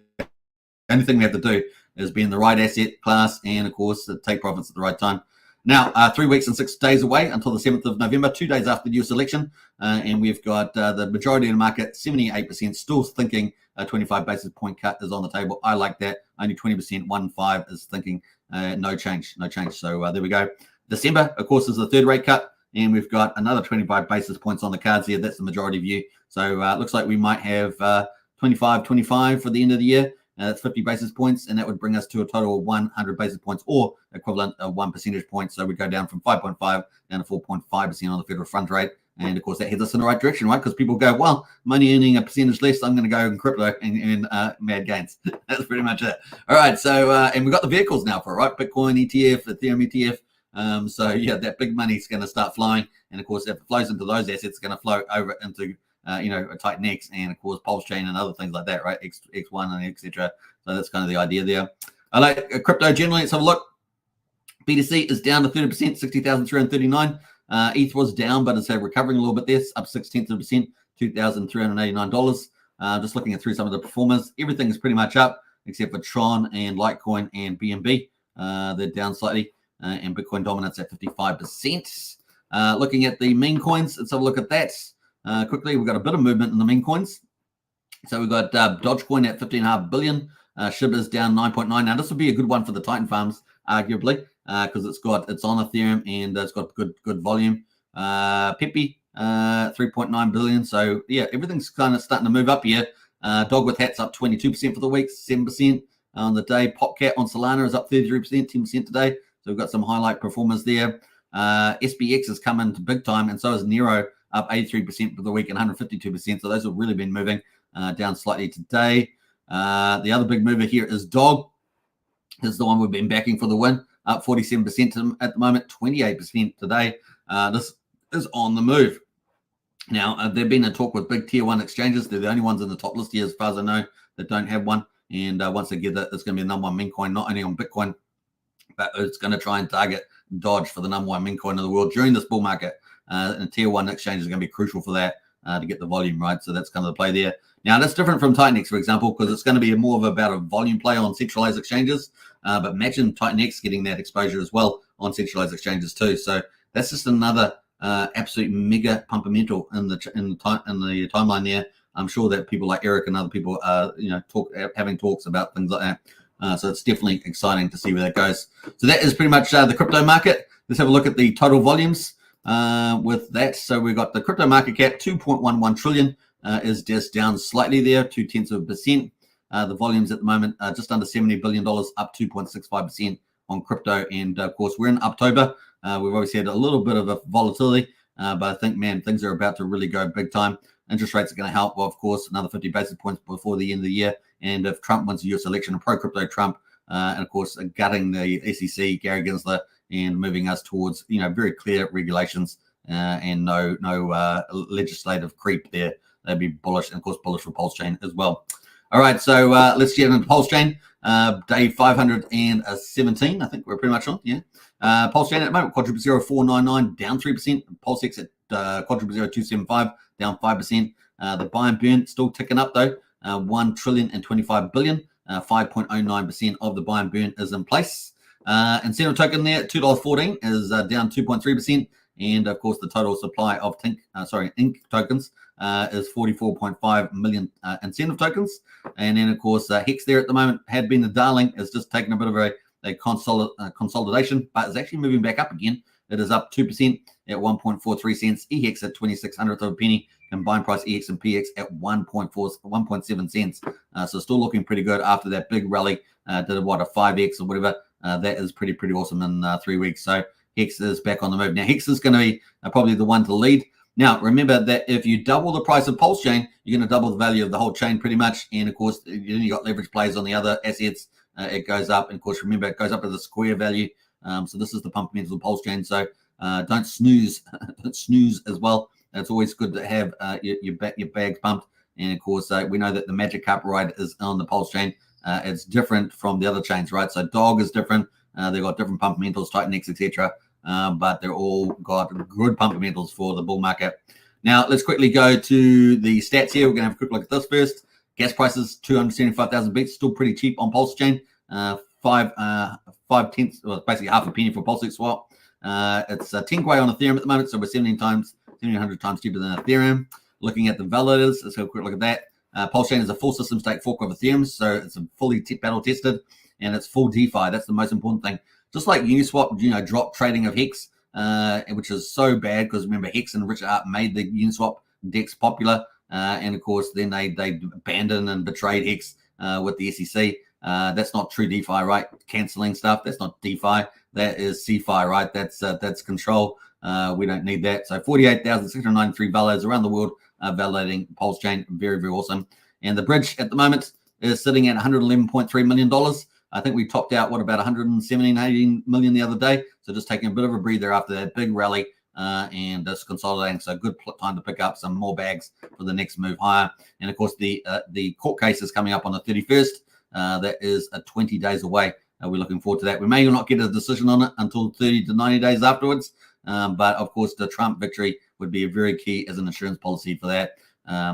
[SPEAKER 1] only thing we have to do is be in the right asset class and, of course, take profits at the right time. Now, 3 weeks and 6 days away until the 7th of November, 2 days after the US election, and we've got the majority of the market, 78%, still thinking a 25 basis point cut is on the table. I like that. Only 20%, 1.5 is thinking no change. So there we go. December, of course, is the third rate cut, and we've got another 25 basis points on the cards here. That's the majority view. So it looks like we might have 25 for the end of the year. That's 50 basis points, and that would bring us to a total of 100 basis points, or equivalent of 1 percentage point. So we go down from 5.5 down to 4.5% on the federal funds rate. And of course, that heads us in the right direction, right? Because people go, well, money earning a percentage less, I'm going to go in crypto and mad gains. That's pretty much it. All right. So, and we've got the vehicles now for it, right? Bitcoin ETF, Ethereum ETF. So, yeah, that big money is going to start flowing. And of course, if it flows into those assets, it's going to flow over into a TitanX and of course Pulsechain and other things like that, right? X1 and etc. So that's kind of the idea there. I like crypto generally. Let's have a look. BTC is down to 30%, 60,339. ETH was down, but it's recovering a little bit there, up 0.6%, $2,389. Just looking through some of the performers, everything is pretty much up except for Tron and Litecoin and BNB. They're down slightly, and Bitcoin dominance at 55%. Looking at the meme coins, let's have a look at that. Quickly, we've got a bit of movement in the meme coins. So we've got Dogecoin at 15.5 billion. Shiba's down 9.9. Now this would be a good one for the Titan farms, arguably, because it's on Ethereum and it's got good volume. Pepe 3.9 billion. So yeah, everything's kind of starting to move up here. Dog with Hats up 22% for the week, 7% on the day. Popcat on Solana is up 33%, 10% today. So we've got some highlight performers there. SBX has come into big time, and so is Nero, up 83% for the week and 152%. So those have really been moving down slightly today. The other big mover here is Dog. This is the one we've been backing for the win, up 47% at the moment, 28% today. This is on the move. Now, they've been in talk with big tier 1 exchanges. They're the only ones in the top list here, as far as I know, that don't have one. And once they get it, it's going to be the number 1 meme coin, not only on Bitcoin, but it's going to try and target Dodge for the number 1 meme coin in the world during this bull market. And tier 1 exchanges are going to be crucial for that to get the volume, right? So that's kind of the play there. Now, that's different from TitanX, for example, because it's going to be more of about a volume play on centralized exchanges. But imagine TitanX getting that exposure as well on centralized exchanges too. So that's just another absolute mega pumpamental in the timeline there. I'm sure that people like Eric and other people are having talks about things like that. So it's definitely exciting to see where that goes. So that is pretty much the crypto market. Let's have a look at the total volumes with that. So we've got the crypto market cap, 2.11 trillion, is just down slightly there, 0.2%. The volumes at the moment are just under $70 billion, up 2.65% on crypto. And of course, we're in October. We've always had a little bit of a volatility, but I think, man, things are about to really go big time. Interest rates are going to help, well, of course, another 50 basis points before the end of the year. And if Trump wins the US election, a pro-crypto Trump, and of course, gutting the SEC, Gary Gensler, and moving us towards, very clear regulations and no legislative creep there. They'd be bullish, and of course, bullish for Pulsechain as well. All right, so let's get into Pulsechain. Day 517, I think we're pretty much on, yeah. Pulsechain at the moment, quadruple 0499, down 3%. Pulsex at quadruple 0275, down 5%. The buy and burn still ticking up though, 1 trillion and 25 billion. 5.09% of the buy and burn is in place. Incentive token there, $2.14, is down 2.3%. And of course, the total supply of INC tokens is 44.5 million incentive tokens. And then, of course, Hex there at the moment had been the darling, is just taking a bit of a consolidation, but it's actually moving back up again. It is up 2% at 1.43 cents. EHEX at 2600th of a penny. Combined price EX and PX at 1.7 cents. So still looking pretty good after that big rally. Did a 5x or whatever. That is pretty awesome in 3 weeks. So Hex is back on the move. Now, Hex is going to be probably the one to lead. Now, remember that if you double the price of Pulsechain, you're going to double the value of the whole chain pretty much. And, of course, then you got leverage plays on the other assets. It goes up. And, of course, remember, it goes up as a square value. So this is the pumpamental of Pulsechain. So don't snooze. Don't snooze as well. It's always good to have your bags pumped. And, of course, we know that the Magic Carp ride is on the Pulsechain. It's different from the other chains, right? So Dog is different. They've got different pumpamentals, TitanX, etc. But they're all got good pumpamentals for the bull market. Now, let's quickly go to the stats here. We're going to have a quick look at this first. Gas prices, 275,000 bits, still pretty cheap on Pulsechain. 5 tenths, well, basically half a penny for Pulsechain swap. It's 10 Gwei on Ethereum at the moment, so we're 1,700 times cheaper than Ethereum. Looking at the validators, let's have a quick look at that. Pulsechain is a full system stake fork of Ethereum, so it's a fully battle tested, and it's full DeFi. That's the most important thing. Just like Uniswap, drop trading of Hex, which is so bad because remember Hex and Richard Hart made the Uniswap DEX popular, and of course then they abandoned and betrayed Hex with the SEC. That's not true DeFi, right? Canceling stuff, that's not DeFi. That is CeFi, right? That's control. We don't need that. So 48,693 validators around the world validating Pulsechain. Very awesome. And the bridge at the moment is sitting at $111.3 million. I think we topped out, about 117, 18 million the other day. So just taking a bit of a breather after that big rally and just consolidating. So good time to pick up some more bags for the next move higher. And of course, the court case is coming up on the 31st. That is 20 days away. We're looking forward to that. We may not get a decision on it until 30 to 90 days afterwards. But of course, the Trump victory would be a very key as an insurance policy for that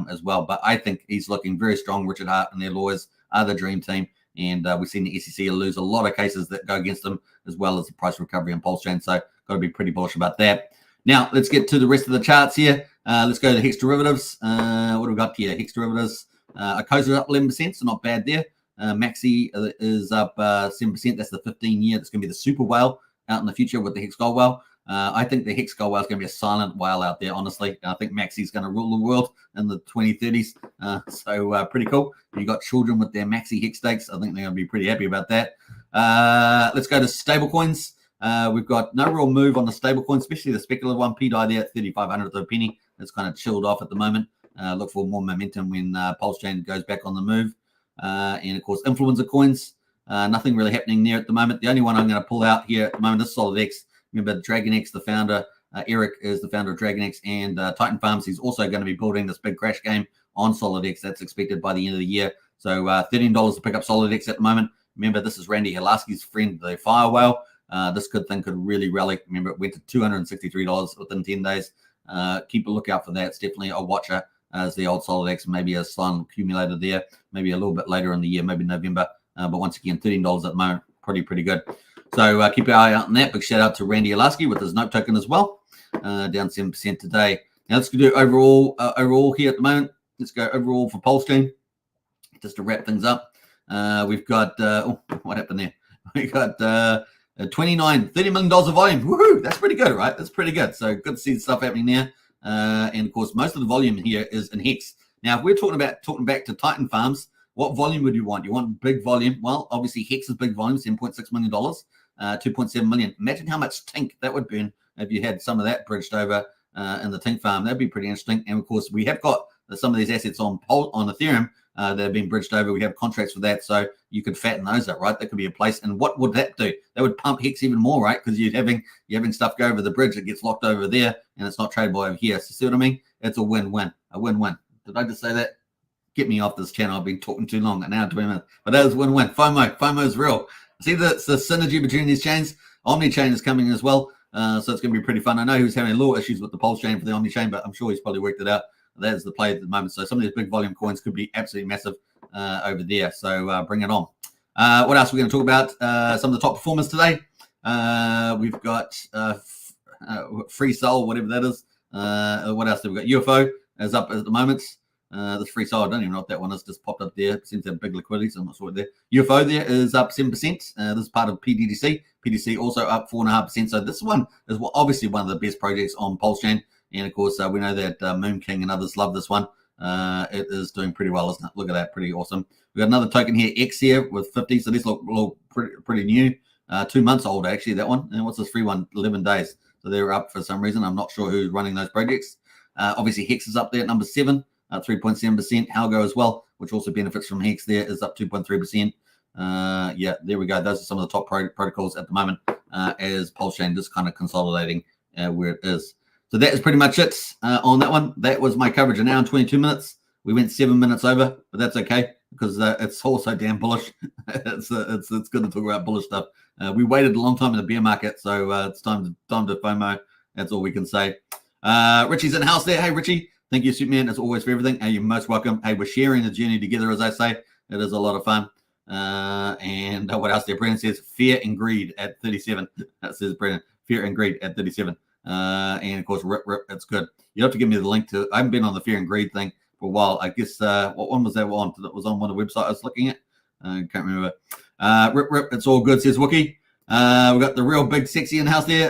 [SPEAKER 1] as well. But I think he's looking very strong. Richard Hart and their lawyers are the dream team. And we've seen the SEC lose a lot of cases that go against them, as well as the price recovery on Pulsechain. So got to be pretty bullish about that. Now, let's get to the rest of the charts here. Let's go to Hex derivatives. What do we got here? Hex derivatives. Acosa up 11%, so not bad there. Maxi is up 7%. That's the 15-year. That's going to be the super whale out in the future with the Hex Gold Whale. I think the Hex Gold whale is going to be a silent whale out there, honestly. I think Maxi's going to rule the world in the 2030s. So pretty cool. You got children with their Maxi Hex stakes. I think they're going to be pretty happy about that. Let's go to stablecoins. We've got no real move on the stablecoin, especially the speculative one. PDI there at 3,500 to a penny. It's kind of chilled off at the moment. Look for more momentum when Pulsechain goes back on the move. And of course, influencer coins. Nothing really happening there at the moment. The only one I'm going to pull out here at the moment is SolidX. Remember, TitanX, the founder, Eric is the founder of TitanX, and Titan Farms. He's also going to be building this big crash game on SolidX. That's expected by the end of the year. So $13 to pick up SolidX at the moment. Remember, this is Randy Hilarski's friend, the Fire Whale. This thing could really rally. Remember, it went to $263 within 10 days. Keep a lookout for that. It's definitely a watcher as the old SolidX, maybe a silent accumulator there, maybe a little bit later in the year, maybe November. But once again, $13 at the moment, pretty good. So keep your eye out on that. Big shout out to Randy Hilarski with his note token as well, down 7% today. Now let's do overall here at the moment. Let's go overall for Pulsechain, just to wrap things up. We've got what happened there? We got $30 million of volume. Woohoo! That's pretty good, right? That's pretty good. So good to see the stuff happening there. And of course, most of the volume here is in Hex. Now, if we're talking back to Titan Farms, what volume would you want? You want big volume? Well, obviously Hex is big volume, $7.6 million, 2.7 million. Imagine how much Tink that would burn if you had some of that bridged over in the Tink farm. That'd be pretty interesting. And of course, we have got some of these assets on Ethereum that have been bridged over. We have contracts for that, so you could fatten those up, right? That could be a place. And what would that do? That would pump Hex even more, right? Because you're having stuff go over the bridge. It gets locked over there, and it's not tradable over here. So see what I mean? It's a win-win. A win-win. Did I just say that? Get me off this channel. I've been talking too long, an hour, 20 minutes. But that was win-win. FOMO is real. See the synergy between these chains? Omni-chain is coming as well. So it's going to be pretty fun. I know he was having a little issues with the Pulsechain for the Omni-chain, but I'm sure he's probably worked it out. That is the play at the moment. So some of these big volume coins could be absolutely massive over there. So bring it on. What else are we going to talk about? Some of the top performers today. We've got Free Soul, whatever that is. What else have we got? UFO is up at the moment. This Free Soul, I don't even know what that one is, just popped up there. It seems to have big liquidity, so I'm not sure what there. UFO there is up 7%. This is part of PDDC. PDC also up 4.5%. So this one is obviously one of the best projects on Pulsechain. And of course, we know that Moon King and others love this one. It is doing pretty well, isn't it? Look at that, pretty awesome. We got another token here, X here with 50. So these look pretty new. 2 months old, actually, that one. And what's this free one? 11 days. So they're up for some reason. I'm not sure who's running those projects. Obviously, Hex is up there at number 7. 3.7%. Algo as well, which also benefits from Hex there, is up 2.3%. Yeah, there we go. Those are some of the top protocols at the moment as Pulsechain just kind of consolidating where it is. So that is pretty much it on that one. That was my coverage, an hour and 22 minutes. We went 7 minutes over, but that's okay because it's also damn bullish. it's good to talk about bullish stuff. We waited a long time in the bear market, so it's time to FOMO. That's all we can say. Richie's in the house there. Hey, Richie. Thank you, Superman, as always, for everything. Hey, you're most welcome. Hey, we're sharing the journey together, as I say. It is a lot of fun. And what else there? Brendan says, fear and greed at 37. That says Brendan, fear and greed at 37. And, of course, rip, it's good. You have to give me the link to I haven't been on the fear and greed thing for a while. I guess, what one was that on? That was on one of the websites I was looking at. I can't remember. Rip, it's all good, says Wookie. We got the real big sexy in the house there.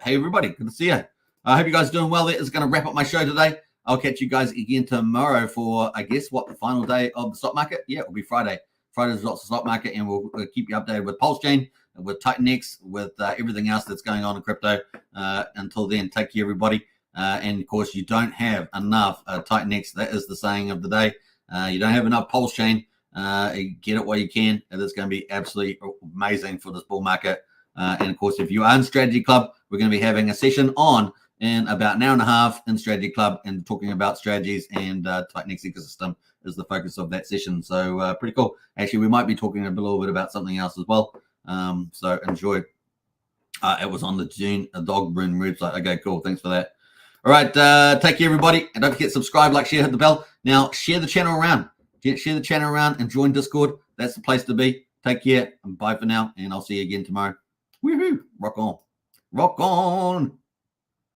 [SPEAKER 1] Hey, everybody. Good to see you. I hope you guys are doing well. That is going to wrap up my show today. I'll catch you guys again tomorrow for, I guess, the final day of the stock market? Yeah, it'll be Friday. Friday's results of the stock market, and we'll keep you updated with Pulsechain, with TitanX, with everything else that's going on in crypto. Until then, take care, everybody. And, of course, you don't have enough TitanX. That is the saying of the day. You don't have enough Pulsechain. Get it while you can. It is going to be absolutely amazing for this bull market. And, of course, if you are in Strategy Club, we're going to be having a session on in about an hour and a half in Strategy Club and talking about strategies, and TitanX ecosystem is the focus of that session. So pretty cool. Actually, we might be talking a little bit about something else as well. So enjoy. It was on the June Dog Run website. Okay, cool. Thanks for that. All right. Take care, everybody. And don't forget, subscribe, like, share, hit the bell. Now, share the channel around. Share the channel around and join Discord. That's the place to be. Take care and bye for now. And I'll see you again tomorrow. Woohoo. Rock on. Rock on.